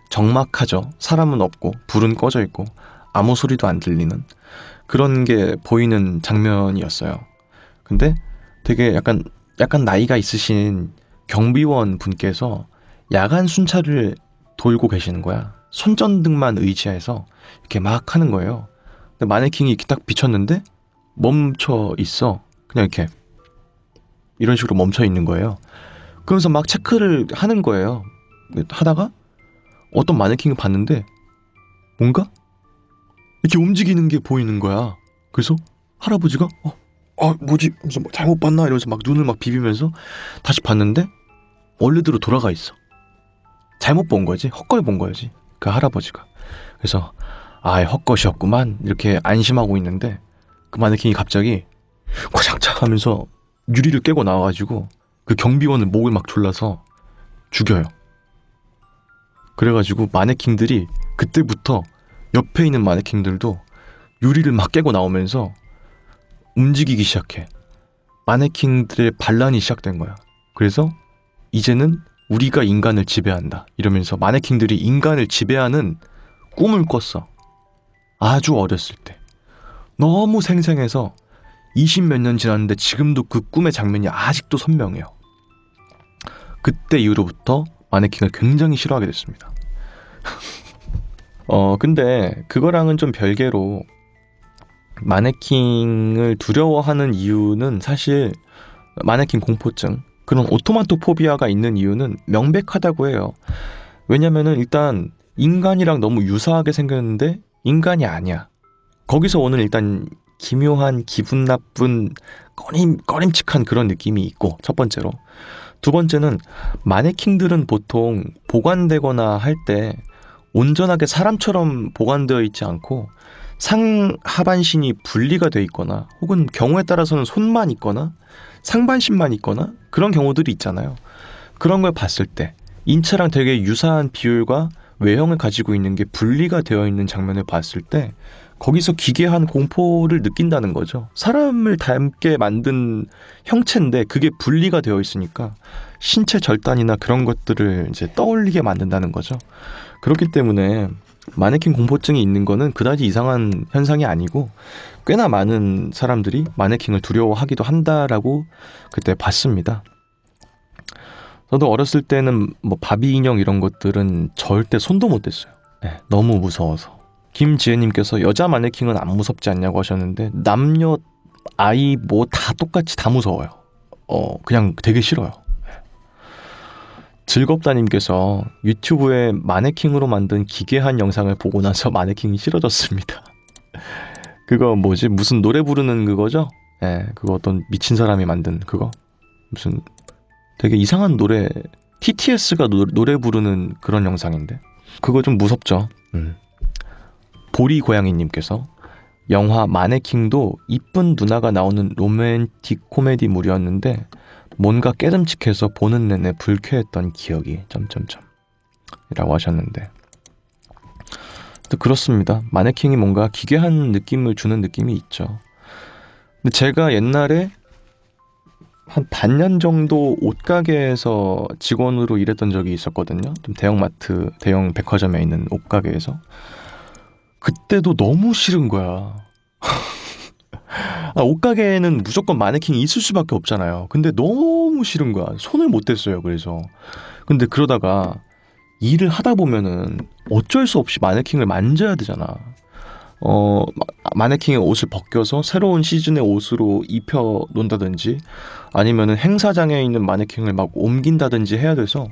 Speaker 1: 적막하죠. 사람은 없고 불은 꺼져 있고 아무 소리도 안 들리는 그런 게 보이는 장면이었어요. 근데 되게 약간 나이가 있으신 경비원 분께서 야간 순찰을 돌고 계시는 거야. 손전등만 의지해서 이렇게 막 하는 거예요. 근데 마네킹이 이렇게 딱 비쳤는데 멈춰 있어. 그냥 이렇게 이런 식으로 멈춰 있는 거예요. 그러면서 막 체크를 하는 거예요. 하다가 어떤 마네킹을 봤는데 뭔가 이렇게 움직이는 게 보이는 거야. 그래서 할아버지가 뭐지? 하면서 뭐 잘못 봤나? 이러면서 막 눈을 막 비비면서 다시 봤는데 원래대로 돌아가 있어. 잘못 본 거지. 헛걸 본 거지. 그 할아버지가. 그래서 헛것이었구만 이렇게 안심하고 있는데 그 마네킹이 갑자기 꽉착착 하면서 유리를 깨고 나와가지고 그 경비원을 목을 막 졸라서 죽여요. 그래가지고 마네킹들이 그때부터 옆에 있는 마네킹들도 유리를 막 깨고 나오면서 움직이기 시작해. 마네킹들의 반란이 시작된 거야. 그래서 이제는 우리가 인간을 지배한다 이러면서 마네킹들이 인간을 지배하는 꿈을 꿨어. 아주 어렸을 때. 너무 생생해서 20 몇 년 지났는데 지금도 그 꿈의 장면이 아직도 선명해요. 그때 이후로부터 마네킹을 굉장히 싫어하게 됐습니다. 근데 그거랑은 좀 별개로 마네킹을 두려워하는 이유는 사실 마네킹 공포증, 그런 오토마토포비아가 있는 이유는 명백하다고 해요. 왜냐면은 일단 인간이랑 너무 유사하게 생겼는데 인간이 아니야. 거기서 오는 일단 기묘한 기분 나쁜 꺼림칙한 그런 느낌이 있고, 첫 번째로. 두 번째는 마네킹들은 보통 보관되거나 할 때 온전하게 사람처럼 보관되어 있지 않고 상하반신이 분리가 돼 있거나 혹은 경우에 따라서는 손만 있거나 상반신만 있거나 그런 경우들이 있잖아요. 그런 걸 봤을 때 인체랑 되게 유사한 비율과 외형을 가지고 있는 게 분리가 되어 있는 장면을 봤을 때 거기서 기괴한 공포를 느낀다는 거죠. 사람을 닮게 만든 형체인데 그게 분리가 되어 있으니까 신체 절단이나 그런 것들을 이제 떠올리게 만든다는 거죠. 그렇기 때문에 마네킹 공포증이 있는 거는 그다지 이상한 현상이 아니고 꽤나 많은 사람들이 마네킹을 두려워하기도 한다라고 그때 봤습니다. 저도 어렸을 때는 뭐 바비 인형 이런 것들은 절대 손도 못 댔어요. 네, 너무 무서워서. 김지혜님께서 여자 마네킹은 안 무섭지 않냐고 하셨는데 남녀 아이 뭐 다 똑같이 다 무서워요. 그냥 되게 싫어요. 즐겁다님께서 유튜브에 마네킹으로 만든 기괴한 영상을 보고 나서 마네킹이 싫어졌습니다. 그거 뭐지? 무슨 노래 부르는 그거죠? 예, 그거 어떤 미친 사람이 만든 그거? 무슨 되게 이상한 노래, TTS가 노래 부르는 그런 영상인데. 그거 좀 무섭죠? 보리 고양이님께서 영화 마네킹도 이쁜 누나가 나오는 로맨틱 코미디물이었는데 뭔가 깨름칙해서 보는 내내 불쾌했던 기억이 이라고 하셨는데, 또 그렇습니다. 마네킹이 뭔가 기괴한 느낌을 주는 느낌이 있죠. 근데 제가 옛날에 한 반년 정도 옷가게에서 직원으로 일했던 적이 있었거든요. 좀 대형마트, 대형 백화점에 있는 옷가게에서. 그때도 너무 싫은 거야. 옷가게에는 무조건 마네킹이 있을 수밖에 없잖아요. 근데 너무 싫은 거야. 손을 못 댔어요. 그래서. 근데 그러다가 일을 하다 보면은 어쩔 수 없이 마네킹을 만져야 되잖아. 마네킹의 옷을 벗겨서 새로운 시즌의 옷으로 입혀 놓는다든지 아니면은 행사장에 있는 마네킹을 막 옮긴다든지 해야 돼서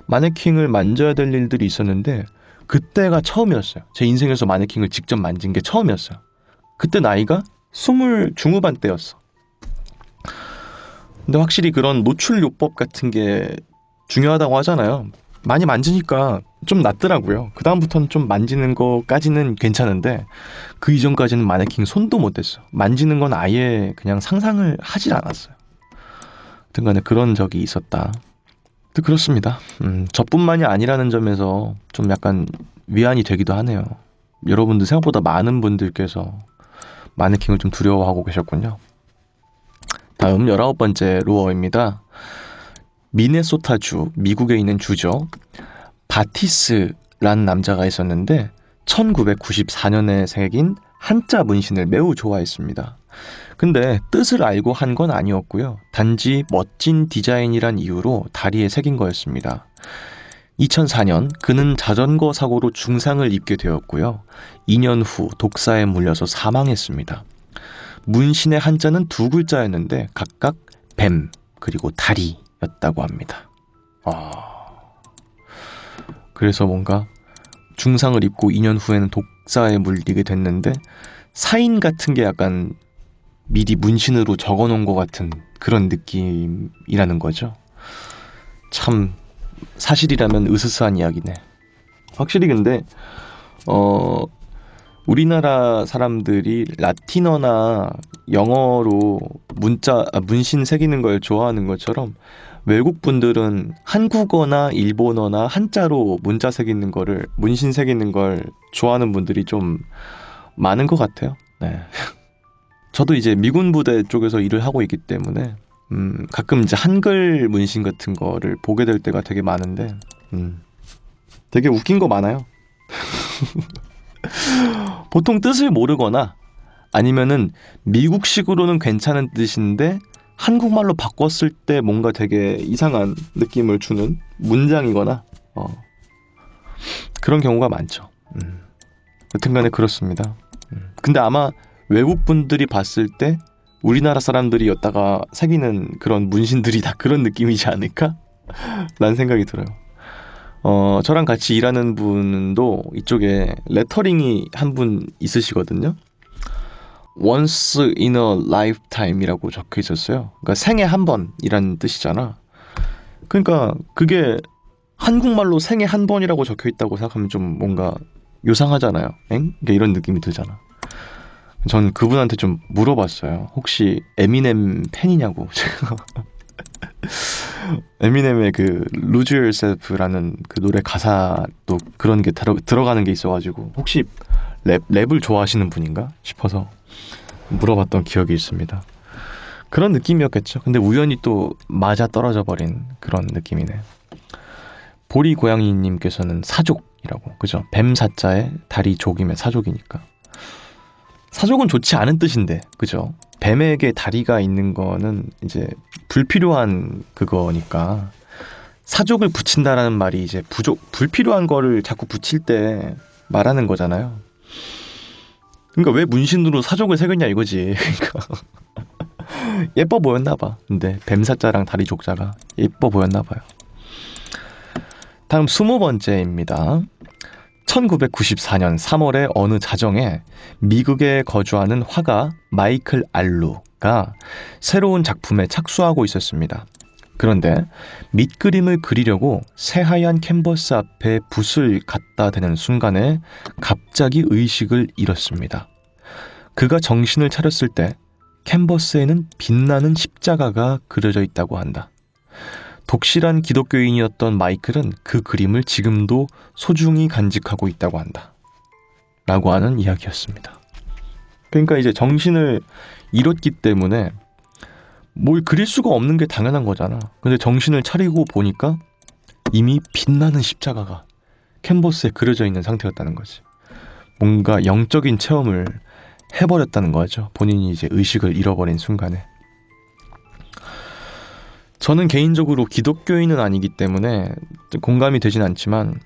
Speaker 1: 마네킹을 만져야 될 일들이 있었는데 그때가 처음이었어요. 제 인생에서 마네킹을 직접 만진 게 처음이었어요. 그때 나이가 20 중후반 때였어. 근데 확실히 그런 노출요법 같은 게 중요하다고 하잖아요. 많이 만지니까 좀 낫더라고요. 그 다음부터는 좀 만지는 거까지는 괜찮은데 그 이전까지는 마네킹 손도 못 댔어. 만지는 건 아예 그냥 상상을 하질 않았어요. 하여튼간에 그런 적이 있었다. 또 그렇습니다. 저뿐만이 아니라는 점에서 좀 약간 위안이 되기도 하네요. 여러분들 생각보다 많은 분들께서 마네킹을 좀 두려워하고 계셨군요. 다음 19번째 루어입니다. 미네소타주, 미국에 있는 주죠. 바티스라는 남자가 있었는데 1994년에 새긴 한자 문신을 매우 좋아했습니다. 근데 뜻을 알고 한 건 아니었고요. 단지 멋진 디자인이란 이유로 다리에 새긴 거였습니다. 2004년 그는 자전거 사고로 중상을 입게 되었고요. 2년 후 독사에 물려서 사망했습니다. 문신의 한자는 두 글자였는데 각각 뱀 그리고 다리였다고 합니다. 그래서 뭔가 중상을 입고 2년 후에는 독사에 물리게 됐는데 사인 같은 게 약간 미리 문신으로 적어놓은 것 같은 그런 느낌이라는 거죠. 참 사실이라면 으스스한 이야기네. 확실히 근데 우리나라 사람들이 라틴어나 영어로 문신 새기는 걸 좋아하는 것처럼 외국 분들은 한국어나 일본어나 한자로 문신 새기는 걸 좋아하는 분들이 좀 많은 것 같아요. 네. 저도 이제 미군 부대 쪽에서 일을 하고 있기 때문에 가끔 이제 한글 문신 같은 거를 보게 될 때가 되게 많은데 되게 웃긴 거 많아요. 보통 뜻을 모르거나 아니면은 미국식으로는 괜찮은 뜻인데 한국말로 바꿨을 때 뭔가 되게 이상한 느낌을 주는 문장이거나 그런 경우가 많죠. 여튼간에 그렇습니다. 근데 아마 외국 분들이 봤을 때 우리나라 사람들이 였다가 새기는 그런 문신들이 다 그런 느낌이지 않을까? 라는 생각이 들어요. 저랑 같이 일하는 분도 이쪽에 레터링이 한 분 있으시거든요. Once in a lifetime이라고 적혀 있었어요. 그러니까 생애 한 번이라는 뜻이잖아. 그러니까 그게 한국말로 생애 한 번이라고 적혀 있다고 생각하면 좀 뭔가 요상하잖아요. 그러니까 이런 느낌이 들잖아. 전 그분한테 좀 물어봤어요. 혹시 에미넴 팬이냐고. 에미넴의 그 Lose Yourself라는 그 노래 가사도 그런 게 들어가는 게 있어가지고 혹시 랩을 좋아하시는 분인가 싶어서 물어봤던 기억이 있습니다. 그런 느낌이었겠죠. 근데 우연히 또 맞아 떨어져 버린 그런 느낌이네. 보리 고양이님께서는 사족이라고, 그죠? 뱀 사자에 다리 족이면 사족이니까. 사족은 좋지 않은 뜻인데, 그죠? 뱀에게 다리가 있는 거는 이제 불필요한 그거니까 사족을 붙인다라는 말이 이제 불필요한 거를 자꾸 붙일 때 말하는 거잖아요. 그러니까 왜 문신으로 사족을 새겼냐 이거지. 그러니까 예뻐 보였나 봐. 근데 뱀사자랑 다리 족자가 예뻐 보였나 봐요. 다음 20번째입니다. 1994년 3월에 어느 자정에 미국에 거주하는 화가 마이클 알루가 새로운 작품에 착수하고 있었습니다. 그런데 밑그림을 그리려고 새하얀 캔버스 앞에 붓을 갖다 대는 순간에 갑자기 의식을 잃었습니다. 그가 정신을 차렸을 때 캔버스에는 빛나는 십자가가 그려져 있다고 한다. 독실한 기독교인이었던 마이클은 그 그림을 지금도 소중히 간직하고 있다고 한다. 라고 하는 이야기였습니다. 그러니까 이제 정신을 잃었기 때문에 뭘 그릴 수가 없는 게 당연한 거잖아. 근데 정신을 차리고 보니까 이미 빛나는 십자가가 캔버스에 그려져 있는 상태였다는 거지. 뭔가 영적인 체험을 해버렸다는 거죠. 본인이 이제 의식을 잃어버린 순간에. 저는 개인적으로 기독교인은 아니기 때문에 공감이 되진 않지만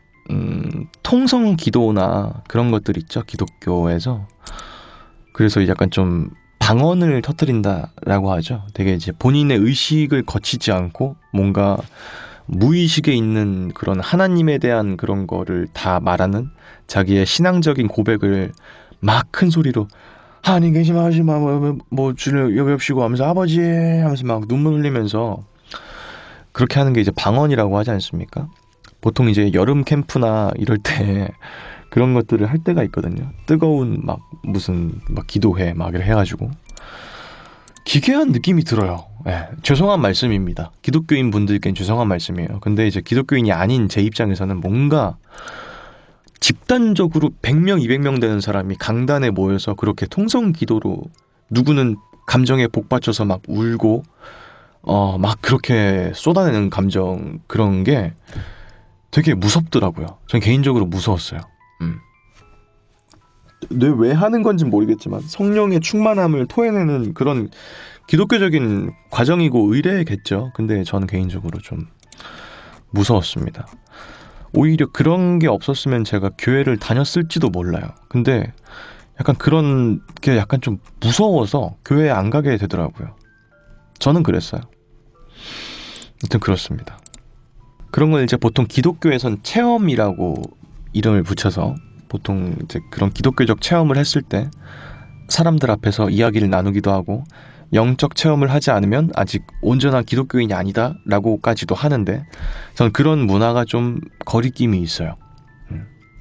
Speaker 1: 통성 기도나 그런 것들 있죠, 기독교에서. 그래서 약간 좀 방언을 터뜨린다라고 하죠. 되게 이제 본인의 의식을 거치지 않고 뭔가 무의식에 있는 그런 하나님에 대한 그런 거를 다 말하는 자기의 신앙적인 고백을 막 큰 소리로 하나님 계시면 뭐 주를 여기옵시고 하면서 아버지 하면서 막 눈물 흘리면서 그렇게 하는 게 이제 방언이라고 하지 않습니까? 보통 이제 여름 캠프나 이럴 때 그런 것들을 할 때가 있거든요. 뜨거운 막 무슨 막 기도회 막 이렇게 해가지고 기괴한 느낌이 들어요. 예, 죄송한 말씀입니다. 기독교인 분들께는 죄송한 말씀이에요. 근데 이제 기독교인이 아닌 제 입장에서는 뭔가 집단적으로 100명, 200명 되는 사람이 강단에 모여서 그렇게 통성 기도로 누구는 감정에 복받쳐서 막 울고 막 그렇게 쏟아내는 감정 그런 게 되게 무섭더라고요. 전 개인적으로 무서웠어요. 왜 하는 건지 모르겠지만 성령의 충만함을 토해내는 그런 기독교적인 과정이고 의례겠죠. 근데 저는 개인적으로 좀 무서웠습니다. 오히려 그런 게 없었으면 제가 교회를 다녔을지도 몰라요. 근데 약간 그런 게 약간 좀 무서워서 교회에 안 가게 되더라고요. 저는 그랬어요. 아무튼 그렇습니다. 그런 걸 이제 보통 기독교에선 체험이라고 이름을 붙여서 보통 이제 그런 기독교적 체험을 했을 때 사람들 앞에서 이야기를 나누기도 하고 영적 체험을 하지 않으면 아직 온전한 기독교인이 아니다 라고까지도 하는데 저는 그런 문화가 좀 거리낌이 있어요.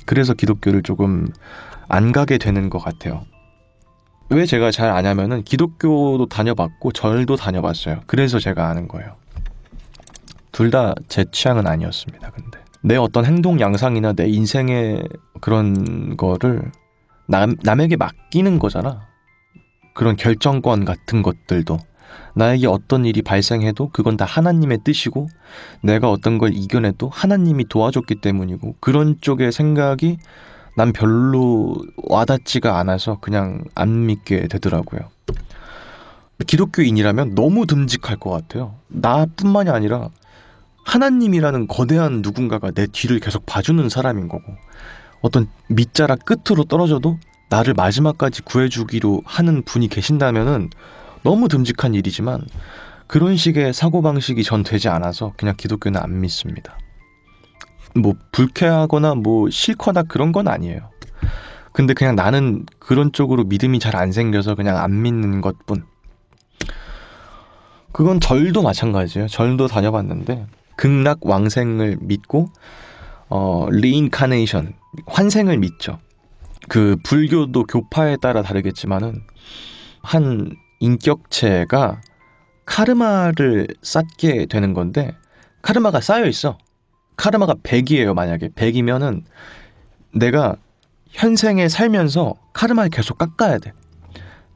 Speaker 1: 그래서 기독교를 조금 안 가게 되는 것 같아요. 왜 제가 잘 아냐면은 기독교도 다녀봤고 절도 다녀봤어요. 그래서 제가 아는 거예요. 둘 다 제 취향은 아니었습니다. 근데 내 어떤 행동 양상이나 내 인생의 그런 거를 남에게 맡기는 거잖아. 그런 결정권 같은 것들도 나에게 어떤 일이 발생해도 그건 다 하나님의 뜻이고 내가 어떤 걸 이겨내도 하나님이 도와줬기 때문이고 그런 쪽의 생각이 난 별로 와닿지가 않아서 그냥 안 믿게 되더라고요. 기독교인이라면 너무 듬직할 것 같아요. 나뿐만이 아니라 하나님이라는 거대한 누군가가 내 뒤를 계속 봐주는 사람인 거고 어떤 밑자락 끝으로 떨어져도 나를 마지막까지 구해주기로 하는 분이 계신다면은 너무 듬직한 일이지만 그런 식의 사고방식이 전 되지 않아서 그냥 기독교는 안 믿습니다. 뭐 불쾌하거나 뭐 싫거나 그런 건 아니에요. 근데 그냥 나는 그런 쪽으로 믿음이 잘 안 생겨서 그냥 안 믿는 것뿐. 그건 절도 마찬가지예요. 절도 다녀봤는데 극락왕생을 믿고 리인카네이션 환생을 믿죠. 그 불교도 교파에 따라 다르겠지만은 한 인격체가 카르마를 쌓게 되는 건데 카르마가 쌓여 있어. 카르마가 100이에요. 만약에 100이면은 내가 현생에 살면서 카르마를 계속 깎아야 돼.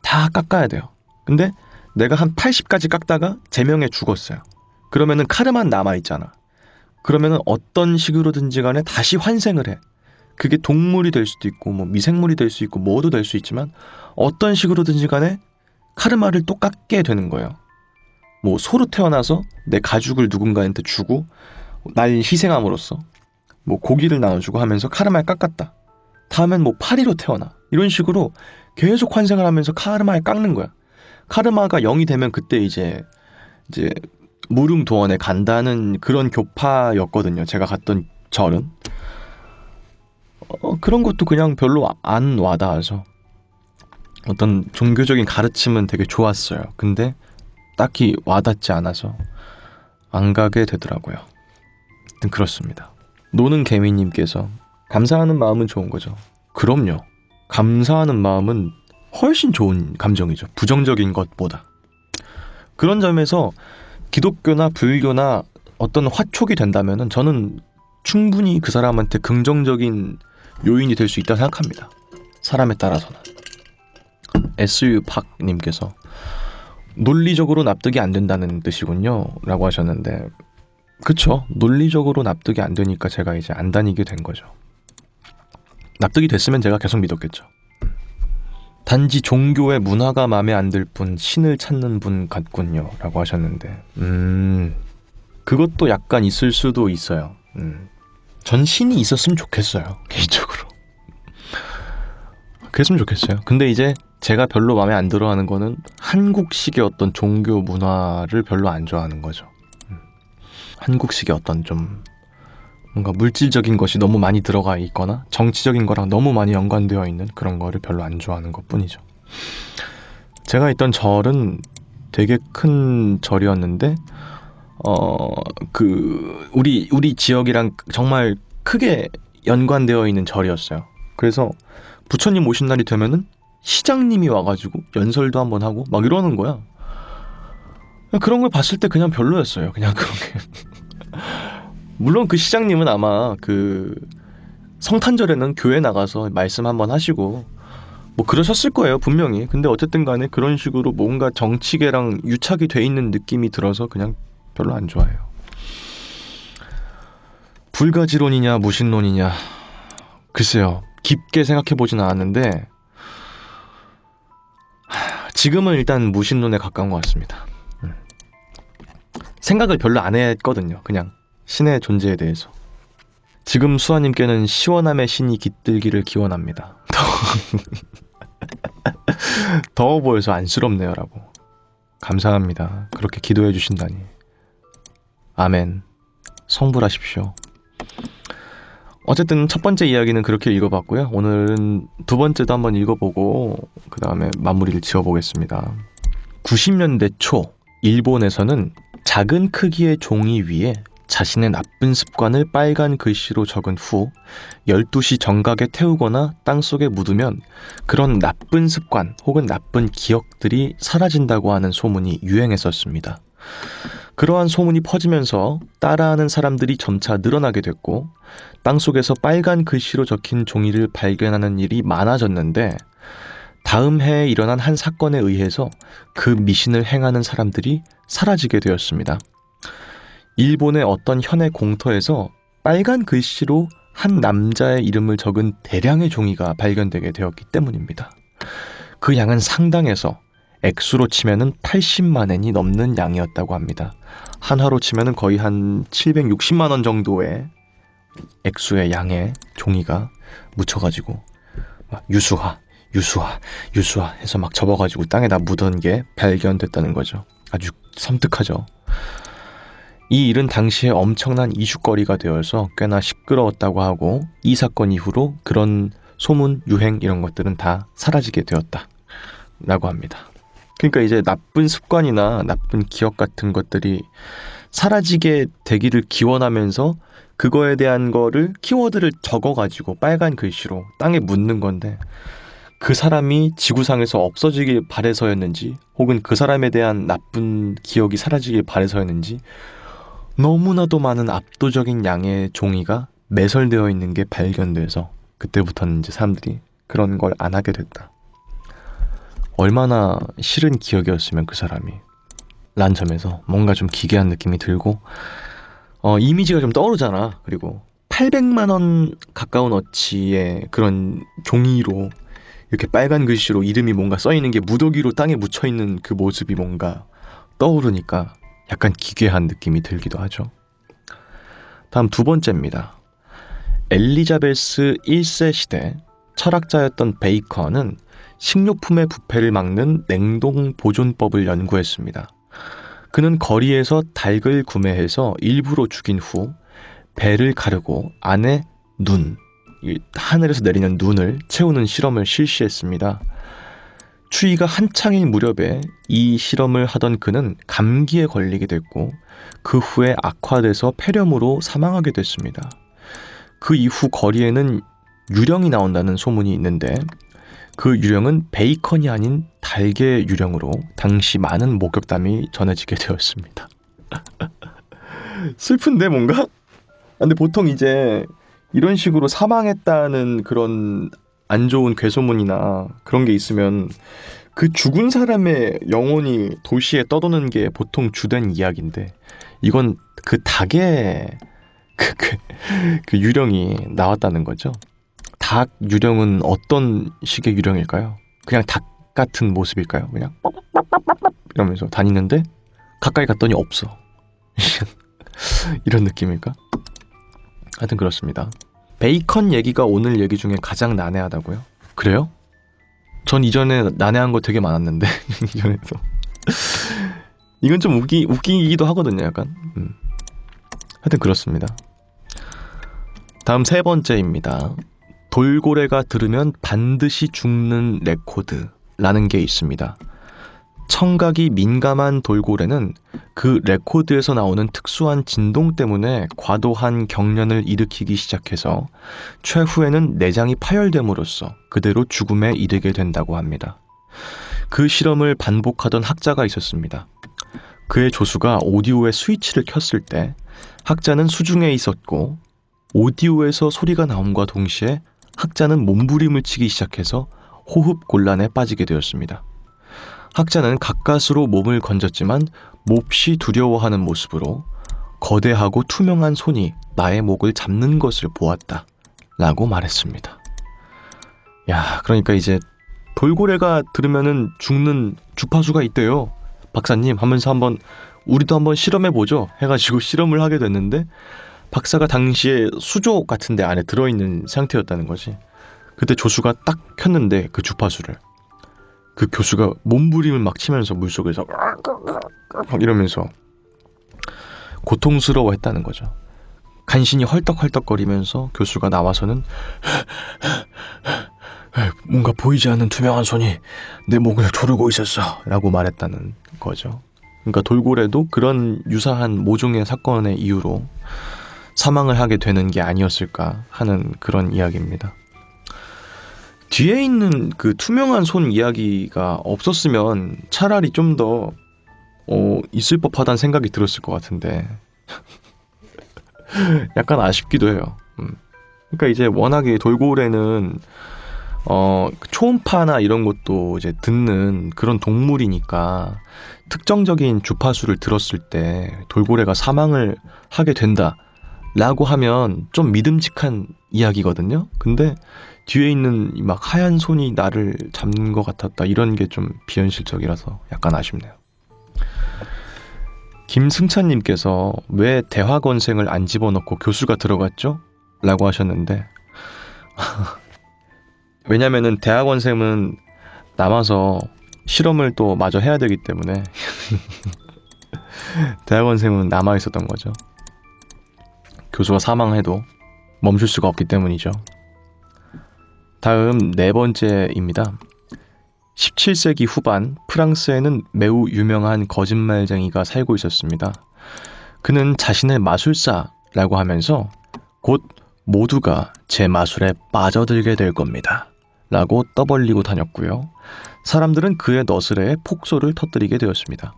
Speaker 1: 다 깎아야 돼요. 근데 내가 한 80까지 깎다가 제명에 죽었어요. 그러면은 카르마는 남아있잖아. 그러면은 어떤 식으로든지 간에 다시 환생을 해. 그게 동물이 될 수도 있고 뭐 미생물이 될 수 있고 뭐도 될 수 있지만 어떤 식으로든지 간에 카르마를 또 깎게 되는 거예요. 뭐 소로 태어나서 내 가죽을 누군가한테 주고 날 희생함으로써 뭐 고기를 나눠주고 하면서 카르마를 깎았다. 다음엔 뭐 파리로 태어나. 이런 식으로 계속 환생을 하면서 카르마를 깎는 거야. 카르마가 0이 되면 그때 이제 무릉도원에 간다는 그런 교파였거든요. 제가 갔던 절은. 그런 것도 그냥 별로 안 와닿아서 어떤 종교적인 가르침은 되게 좋았어요. 근데 딱히 와닿지 않아서 안 가게 되더라고요. 하여튼 그렇습니다. 노는 개미님께서 감사하는 마음은 좋은 거죠. 그럼요. 감사하는 마음은 훨씬 좋은 감정이죠. 부정적인 것보다. 그런 점에서 기독교나 불교나 어떤 화촉이 된다면은 저는 충분히 그 사람한테 긍정적인 요인이 될 수 있다고 생각합니다. 사람에 따라서는. SU팍님께서 논리적으로 납득이 안 된다는 뜻이군요 라고 하셨는데 그쵸. 논리적으로 납득이 안 되니까 제가 이제 안 다니게 된 거죠. 납득이 됐으면 제가 계속 믿었겠죠. 단지 종교의 문화가 마음에 안 들 뿐 신을 찾는 분 같군요 라고 하셨는데 그것도 약간 있을 수도 있어요. 전 신이 있었으면 좋겠어요. 개인적으로 그랬으면 좋겠어요. 근데 이제 제가 별로 마음에 안 들어하는 거는 한국식의 어떤 종교 문화를 별로 안 좋아하는 거죠. 한국식의 어떤 좀 뭔가 물질적인 것이 너무 많이 들어가 있거나 정치적인 거랑 너무 많이 연관되어 있는 그런 거를 별로 안 좋아하는 것 뿐이죠. 제가 있던 절은 되게 큰 절이었는데 우리 지역이랑 정말 크게 연관되어 있는 절이었어요. 그래서 부처님 오신 날이 되면은 시장님이 와가지고 연설도 한번 하고 막 이러는 거야. 그런 걸 봤을 때 그냥 별로였어요. 그냥 그런 게. 물론 그 시장님은 아마 그 성탄절에는 교회 나가서 말씀 한번 하시고 뭐 그러셨을 거예요, 분명히. 근데 어쨌든 간에 그런 식으로 뭔가 정치계랑 유착이 돼 있는 느낌이 들어서 그냥 별로 안 좋아해요. 불가지론이냐 무신론이냐, 글쎄요, 깊게 생각해 보진 않았는데 지금은 일단 무신론에 가까운 것 같습니다. 생각을 별로 안 했거든요. 그냥 신의 존재에 대해서. 지금 수아님께는 시원함의 신이 깃들기를 기원합니다. 더워 보여서 안쓰럽네요 라고. 감사합니다. 그렇게 기도해 주신다니. 아멘. 성불하십시오. 어쨌든 첫 번째 이야기는 그렇게 읽어봤고요. 오늘은 두 번째도 한번 읽어보고 그 다음에 마무리를 지어보겠습니다. 90년대 초 일본에서는 작은 크기의 종이 위에 자신의 나쁜 습관을 빨간 글씨로 적은 후 12시 정각에 태우거나 땅속에 묻으면 그런 나쁜 습관 혹은 나쁜 기억들이 사라진다고 하는 소문이 유행했었습니다. 그러한 소문이 퍼지면서 따라하는 사람들이 점차 늘어나게 됐고 땅속에서 빨간 글씨로 적힌 종이를 발견하는 일이 많아졌는데 다음 해에 일어난 한 사건에 의해서 그 미신을 행하는 사람들이 사라지게 되었습니다. 일본의 어떤 현의 공터에서 빨간 글씨로 한 남자의 이름을 적은 대량의 종이가 발견되게 되었기 때문입니다. 그 양은 상당해서 액수로 치면은 80만 엔이 넘는 양이었다고 합니다. 한화로 치면은 거의 한 760만 원 정도의 액수의 양의 종이가 묻혀가지고 막 유수화 해서 막 접어가지고 땅에다 묻은 게 발견됐다는 거죠. 아주 섬뜩하죠. 이 일은 당시에 엄청난 이슈거리가 되어서 꽤나 시끄러웠다고 하고 이 사건 이후로 그런 소문, 유행 이런 것들은 다 사라지게 되었다라고 합니다. 그러니까 이제 나쁜 습관이나 나쁜 기억 같은 것들이 사라지게 되기를 기원하면서 그거에 대한 거를 키워드를 적어가지고 빨간 글씨로 땅에 묻는 건데 그 사람이 지구상에서 없어지길 바래서였는지 혹은 그 사람에 대한 나쁜 기억이 사라지길 바래서였는지 너무나도 많은 압도적인 양의 종이가 매설되어 있는 게 발견돼서 그때부터는 이제 사람들이 그런 걸 안 하게 됐다. 얼마나 싫은 기억이었으면 그 사람이 란 점에서 뭔가 좀 기괴한 느낌이 들고 이미지가 좀 떠오르잖아. 그리고 800만 원 가까운 어치의 그런 종이로 이렇게 빨간 글씨로 이름이 뭔가 써있는 게 무더기로 땅에 묻혀있는 그 모습이 뭔가 떠오르니까 약간 기괴한 느낌이 들기도 하죠. 다음 두 번째입니다. 엘리자베스 1세 시대 철학자였던 베이컨은 식료품의 부패를 막는 냉동 보존법을 연구했습니다. 그는 거리에서 닭을 구매해서 일부러 죽인 후 배를 가르고 안에 하늘에서 내리는 눈을 채우는 실험을 실시했습니다. 추위가 한창일 무렵에 이 실험을 하던 그는 감기에 걸리게 됐고 그 후에 악화돼서 폐렴으로 사망하게 됐습니다. 그 이후 거리에는 유령이 나온다는 소문이 있는데 그 유령은 베이컨이 아닌 닭의 유령으로 당시 많은 목격담이 전해지게 되었습니다. 슬픈데 뭔가? 근데 보통 이제 이런 식으로 사망했다는 그런 안 좋은 괴소문이나 그런 게 있으면 그 죽은 사람의 영혼이 도시에 떠도는 게 보통 주된 이야기인데 이건 그 닭의 그 유령이 나왔다는 거죠. 닭 유령은 어떤 식의 유령일까요? 그냥 닭 같은 모습일까요? 그냥 이러면서 다니는데 가까이 갔더니 없어. 이런 느낌일까? 하여튼 그렇습니다. 베이컨 얘기가 오늘 얘기 중에 가장 난해하다고요? 그래요? 전 이전에 난해한 거 되게 많았는데 이전에도 이건 좀 웃기기도 하거든요 약간. 하여튼 그렇습니다. 다음 세 번째입니다. 돌고래가 들으면 반드시 죽는 레코드라는 게 있습니다. 청각이 민감한 돌고래는 그 레코드에서 나오는 특수한 진동 때문에 과도한 경련을 일으키기 시작해서 최후에는 내장이 파열됨으로써 그대로 죽음에 이르게 된다고 합니다. 그 실험을 반복하던 학자가 있었습니다. 그의 조수가 오디오의 스위치를 켰을 때 학자는 수중에 있었고 오디오에서 소리가 나옴과 동시에 학자는 몸부림을 치기 시작해서 호흡 곤란에 빠지게 되었습니다. 학자는 가까스로 몸을 건졌지만 몹시 두려워하는 모습으로 거대하고 투명한 손이 나의 목을 잡는 것을 보았다 라고 말했습니다. 야, 그러니까 이제 돌고래가 들으면은 죽는 주파수가 있대요. 박사님 하면서 우리도 한번 실험해보죠 해가지고 실험을 하게 됐는데 박사가 당시에 수조 같은 데 안에 들어있는 상태였다는 거지. 그때 조수가 딱 켰는데 그 주파수를 그 교수가 몸부림을 막 치면서 물속에서 막 이러면서 고통스러워했다는 거죠. 간신히 헐떡헐떡거리면서 교수가 나와서는 뭔가 보이지 않는 투명한 손이 내 목을 조르고 있었어 라고 말했다는 거죠. 그러니까 돌고래도 그런 유사한 모종의 사건의 이유로 사망을 하게 되는 게 아니었을까 하는 그런 이야기입니다. 뒤에 있는 그 투명한 손 이야기가 없었으면 차라리 좀 더 있을 법하다는 생각이 들었을 것 같은데 약간 아쉽기도 해요. 그러니까 이제 워낙에 돌고래는 초음파나 이런 것도 이제 듣는 그런 동물이니까 특정적인 주파수를 들었을 때 돌고래가 사망을 하게 된다 라고 하면 좀 믿음직한 이야기거든요. 근데 뒤에 있는 막 하얀 손이 나를 잡는 것 같았다 이런 게 좀 비현실적이라서 약간 아쉽네요. 김승찬님께서 왜 대화건생을 안 집어넣고 교수가 들어갔죠? 라고 하셨는데 왜냐면은 대학원생은 남아서 실험을 또 마저 해야 되기 때문에 대학원생은 남아 있었던 거죠. 교수가 사망해도 멈출 수가 없기 때문이죠. 다음 네 번째입니다. 17세기 후반 프랑스에는 매우 유명한 거짓말쟁이가 살고 있었습니다. 그는 자신을 마술사라고 하면서 곧 모두가 제 마술에 빠져들게 될 겁니다 라고 떠벌리고 다녔고요. 사람들은 그의 너스레에 폭소를 터뜨리게 되었습니다.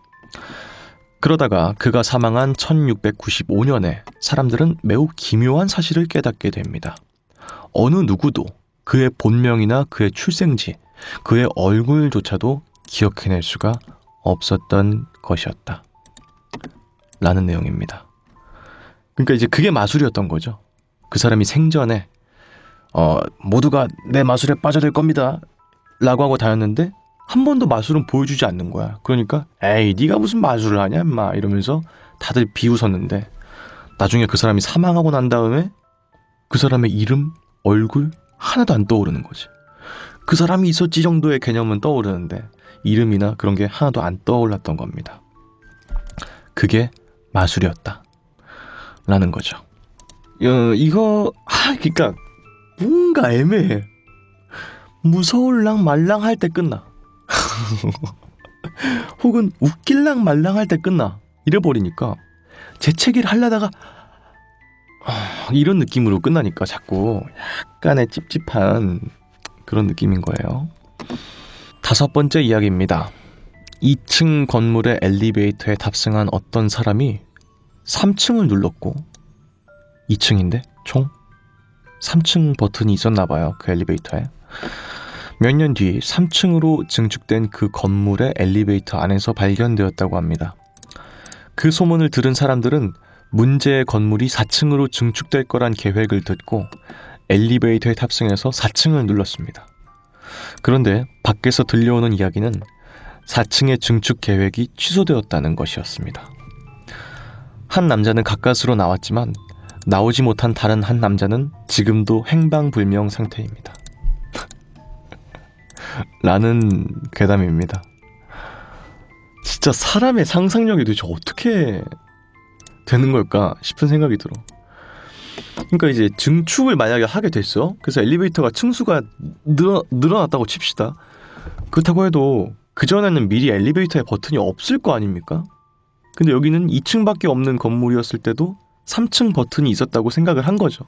Speaker 1: 그러다가 그가 사망한 1695년에 사람들은 매우 기묘한 사실을 깨닫게 됩니다. 어느 누구도 그의 본명이나 그의 출생지, 그의 얼굴조차도 기억해낼 수가 없었던 것이었다 라는 내용입니다. 그러니까 이제 그게 마술이었던 거죠. 그 사람이 생전에 모두가 내 마술에 빠져들 겁니다 라고 하고 다녔는데 한 번도 마술은 보여주지 않는 거야. 그러니까 에이 네가 무슨 마술을 하냐 인마 이러면서 다들 비웃었는데 나중에 그 사람이 사망하고 난 다음에 그 사람의 이름, 얼굴 하나도 안 떠오르는 거지. 그 사람이 있었지 정도의 개념은 떠오르는데 이름이나 그런 게 하나도 안 떠올랐던 겁니다. 그게 마술이었다 라는 거죠. 이거 그러니까 뭔가 애매해. 무서울랑 말랑할 때 끝나. 혹은 웃길랑 말랑할 때 끝나. 이래버리니까 재채기를 하려다가 이런 느낌으로 끝나니까 자꾸 약간의 찝찝한 그런 느낌인 거예요. 다섯 번째 이야기입니다. 2층 건물의 엘리베이터에 탑승한 어떤 사람이 3층을 눌렀고 2층인데 총 3층 버튼이 있었나 봐요. 그 엘리베이터에. 몇 년 뒤 3층으로 증축된 그 건물의 엘리베이터 안에서 발견되었다고 합니다. 그 소문을 들은 사람들은 문제의 건물이 4층으로 증축될 거란 계획을 듣고 엘리베이터에 탑승해서 4층을 눌렀습니다. 그런데 밖에서 들려오는 이야기는 4층의 증축 계획이 취소되었다는 것이었습니다. 한 남자는 가까스로 나왔지만 나오지 못한 다른 한 남자는 지금도 행방불명 상태입니다. 라는 괴담입니다. 진짜 사람의 상상력이 도대체 어떻게 되는 걸까 싶은 생각이 들어. 그러니까 이제 증축을 만약에 하게 됐어. 그래서 엘리베이터가 층수가 늘어났다고 칩시다. 그렇다고 해도 그전에는 미리 엘리베이터에 버튼이 없을 거 아닙니까? 근데 여기는 2층밖에 없는 건물이었을 때도 3층 버튼이 있었다고 생각을 한 거죠.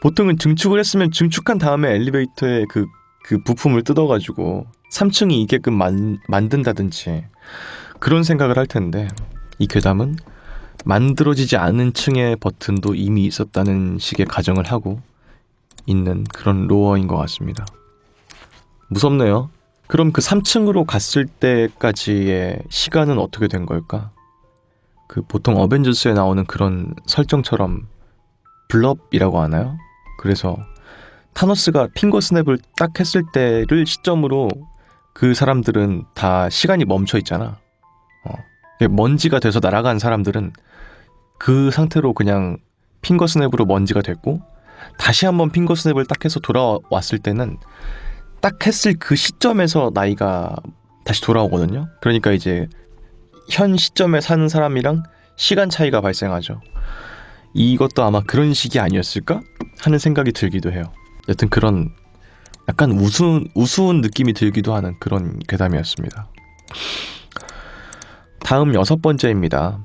Speaker 1: 보통은 증축을 했으면 증축한 다음에 엘리베이터에 그 부품을 뜯어가지고 3층이 있게끔 만든다든지 그런 생각을 할 텐데, 이 괴담은 만들어지지 않은 층의 버튼도 이미 있었다는 식의 가정을 하고 있는 그런 로어인 것 같습니다. 무섭네요. 그럼 그 3층으로 갔을 때까지의 시간은 어떻게 된 걸까? 그 보통 어벤져스에 나오는 그런 설정처럼 블럽이라고 하나요? 그래서 타노스가 핑거 스냅을 딱 했을 때를 시점으로 그 사람들은 다 시간이 멈춰 있잖아. 먼지가 돼서 날아간 사람들은 그 상태로 그냥 핑거 스냅으로 먼지가 됐고, 다시 한번 핑거 스냅을 딱 해서 돌아왔을 때는 딱 했을 그 시점에서 나이가 다시 돌아오거든요. 그러니까 이제 현 시점에 사는 사람이랑 시간 차이가 발생하죠. 이것도 아마 그런 식이 아니었을까 하는 생각이 들기도 해요. 여튼 그런 약간 우스운 느낌이 들기도 하는 그런 괴담이었습니다. 다음 6번째입니다.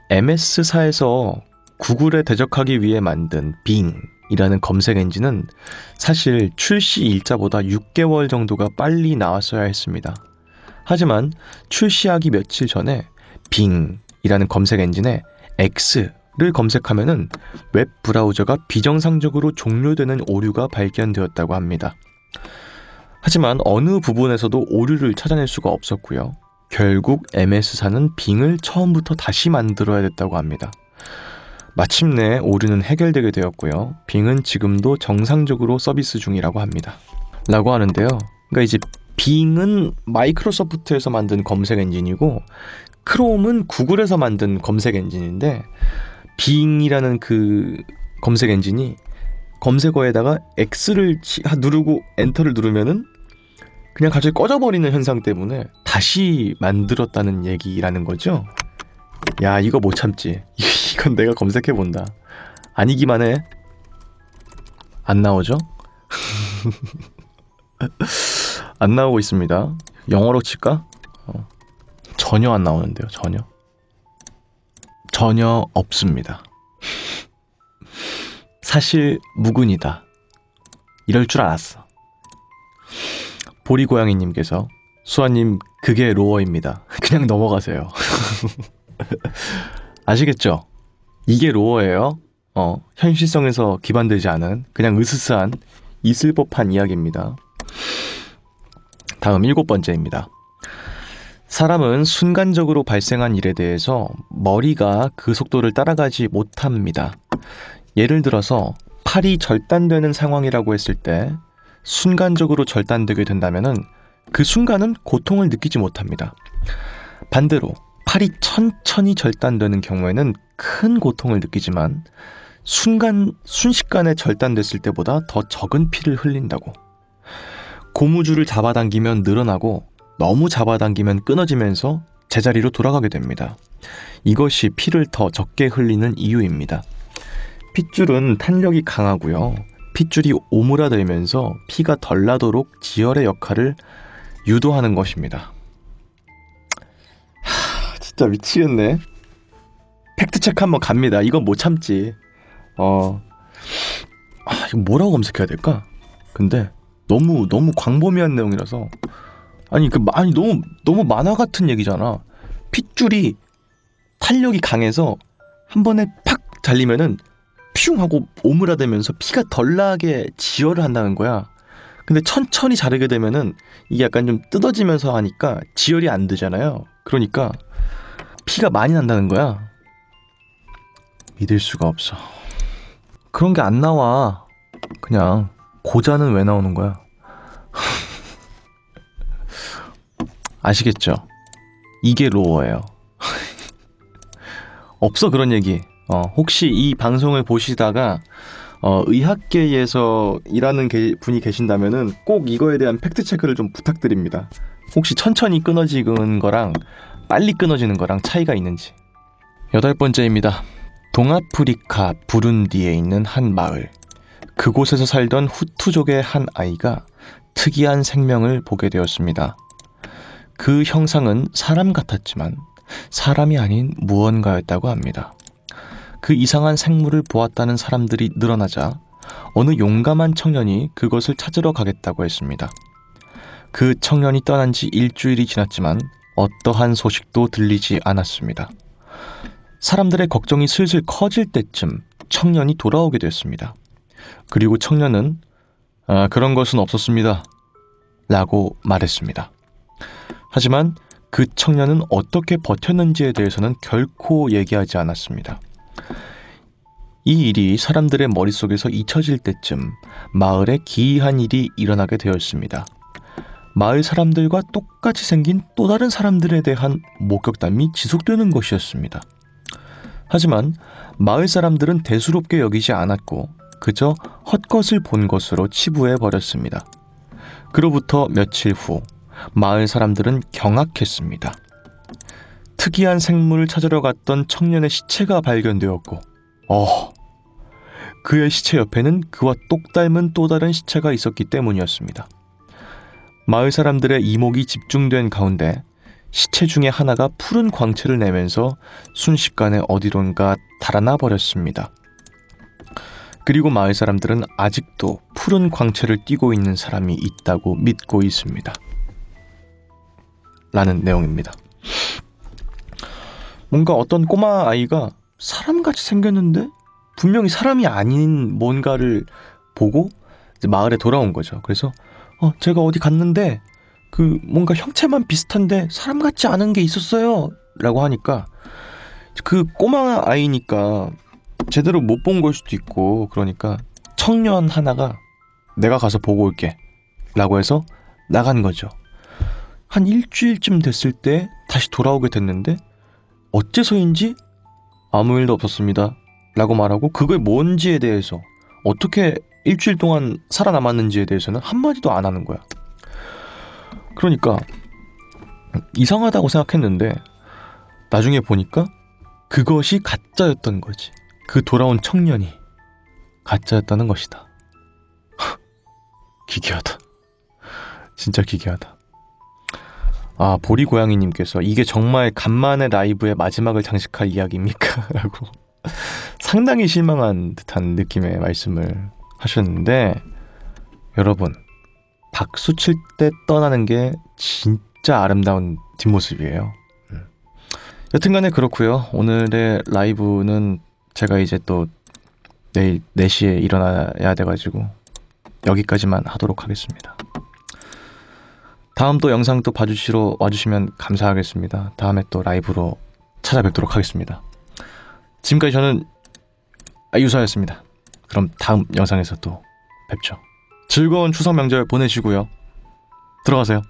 Speaker 1: MS사에서 구글에 대적하기 위해 만든 빙이라는 검색 엔진은 사실 출시 일자보다 6개월 정도가 빨리 나왔어야 했습니다. 하지만 출시하기 며칠 전에 빙이라는 검색 엔진에 X를 검색하면은 웹 브라우저가 비정상적으로 종료되는 오류가 발견되었다고 합니다. 하지만 어느 부분에서도 오류를 찾아낼 수가 없었고요. 결국 MS사는 빙을 처음부터 다시 만들어야 됐다고 합니다. 마침내 오류는 해결되게 되었고요. 빙은 지금도 정상적으로 서비스 중이라고 합니다. 라고 하는데요. 그러니까 이제 빙은 마이크로소프트에서 만든 검색 엔진이고, 크롬은 구글에서 만든 검색 엔진인데, 빙이라는 그 검색 엔진이 검색어에다가 X를 누르고 엔터를 누르면은 그냥 갑자기 꺼져버리는 현상 때문에 다시 만들었다는 얘기라는 거죠. 야, 이거 못 참지. 이건 내가 검색해본다. 아니기만 해. 안 나오죠? 안 나오고 있습니다. 영어로 칠까? 전혀 안 나오는데요. 전혀 없습니다. 사실 무근이다. 이럴 줄 알았어. 보리고양이님께서 수아님, 그게 로어입니다. 그냥 넘어가세요. 아시겠죠? 이게 로어예요. 현실성에서 기반되지 않은 그냥 으스스한 있을 법한 이야기입니다. 다음 7번째입니다. 사람은 순간적으로 발생한 일에 대해서 머리가 그 속도를 따라가지 못합니다. 예를 들어서 팔이 절단되는 상황이라고 했을 때 순간적으로 절단되게 된다면은 그 순간은 고통을 느끼지 못합니다. 반대로 팔이 천천히 절단되는 경우에는 큰 고통을 느끼지만 순식간에 절단됐을 때보다 더 적은 피를 흘린다고. 고무줄을 잡아당기면 늘어나고 너무 잡아당기면 끊어지면서 제자리로 돌아가게 됩니다. 이것이 피를 더 적게 흘리는 이유입니다. 핏줄은 탄력이 강하고요. 핏줄이 오므라들면서 피가 덜 나도록 지혈의 역할을 유도하는 것입니다. 진짜 미치겠네. 팩트체크 한번 갑니다. 이건 못 참지. 이거 뭐라고 검색해야 될까? 근데 너무 광범위한 내용이라서, 아니 너무 만화 같은 얘기잖아. 핏줄이 탄력이 강해서 한 번에 팍 잘리면은 퓨 하고 오므라들면서 피가 덜 나게 지혈을 한다는 거야. 근데 천천히 자르게 되면은 이게 약간 좀 뜯어지면서 하니까 지혈이 안 되잖아요. 그러니까 피가 많이 난다는 거야. 믿을 수가 없어. 그런 게 안 나와. 그냥 고자는 왜 나오는 거야? 아시겠죠? 이게 로어예요. 없어 그런 얘기. 혹시 이 방송을 보시다가 의학계에서 일하는 분이 계신다면은 꼭 이거에 대한 팩트 체크를 좀 부탁드립니다. 혹시 천천히 끊어지는 거랑 빨리 끊어지는 거랑 차이가 있는지. 8번째입니다. 동아프리카 부룬디에 있는 한 마을. 그곳에서 살던 후투족의 한 아이가 특이한 생명을 보게 되었습니다. 그 형상은 사람 같았지만 사람이 아닌 무언가였다고 합니다. 그 이상한 생물을 보았다는 사람들이 늘어나자 어느 용감한 청년이 그것을 찾으러 가겠다고 했습니다. 그 청년이 떠난 지 일주일이 지났지만 어떠한 소식도 들리지 않았습니다. 사람들의 걱정이 슬슬 커질 때쯤 청년이 돌아오게 됐습니다. 그리고 청년은 그런 것은 없었습니다 라고 말했습니다. 하지만 그 청년은 어떻게 버텼는지에 대해서는 결코 얘기하지 않았습니다. 이 일이 사람들의 머릿속에서 잊혀질 때쯤 마을에 기이한 일이 일어나게 되었습니다. 마을 사람들과 똑같이 생긴 또 다른 사람들에 대한 목격담이 지속되는 것이었습니다. 하지만 마을 사람들은 대수롭게 여기지 않았고 그저 헛것을 본 것으로 치부해 버렸습니다. 그로부터 며칠 후 마을 사람들은 경악했습니다. 특이한 생물을 찾으러 갔던 청년의 시체가 발견되었고 그의 시체 옆에는 그와 똑 닮은 또 다른 시체가 있었기 때문이었습니다. 마을 사람들의 이목이 집중된 가운데 시체 중에 하나가 푸른 광채를 내면서 순식간에 어디론가 달아나 버렸습니다. 그리고 마을 사람들은 아직도 푸른 광채를 띠고 있는 사람이 있다고 믿고 있습니다. 라는 내용입니다. 뭔가 어떤 꼬마 아이가 사람같이 생겼는데 분명히 사람이 아닌 뭔가를 보고 이제 마을에 돌아온 거죠. 그래서 제가 어디 갔는데 그 뭔가 형체만 비슷한데 사람 같지 않은 게 있었어요 라고 하니까 그 꼬마 아이니까 제대로 못 본 걸 수도 있고 그러니까 청년 하나가 내가 가서 보고 올게 라고 해서 나간 거죠. 한 일주일쯤 됐을 때 다시 돌아오게 됐는데 어째서인지 아무 일도 없었습니다 라고 말하고 그게 뭔지에 대해서 어떻게 일주일 동안 살아남았는지에 대해서는 한마디도 안 하는 거야. 그러니까 이상하다고 생각했는데 나중에 보니까 그것이 가짜였던 거지. 그 돌아온 청년이 가짜였다는 것이다. 기괴하다. 진짜 기괴하다. 보리고양이님께서 이게 정말 간만에 라이브의 마지막을 장식할 이야기입니까? 라고 상당히 실망한 듯한 느낌의 말씀을 하셨는데 여러분 박수 칠 때 떠나는 게 진짜 아름다운 뒷모습이에요. 여튼간에 그렇고요. 오늘의 라이브는 제가 이제 또 내일 4시에 일어나야 돼가지고 여기까지만 하도록 하겠습니다. 다음 또 영상 또 봐주시러 와주시면 감사하겠습니다. 다음에 또 라이브로 찾아뵙도록 하겠습니다. 지금까지 저는 유서였습니다. 그럼 다음 영상에서 또 뵙죠. 즐거운 추석 명절 보내시고요. 들어가세요.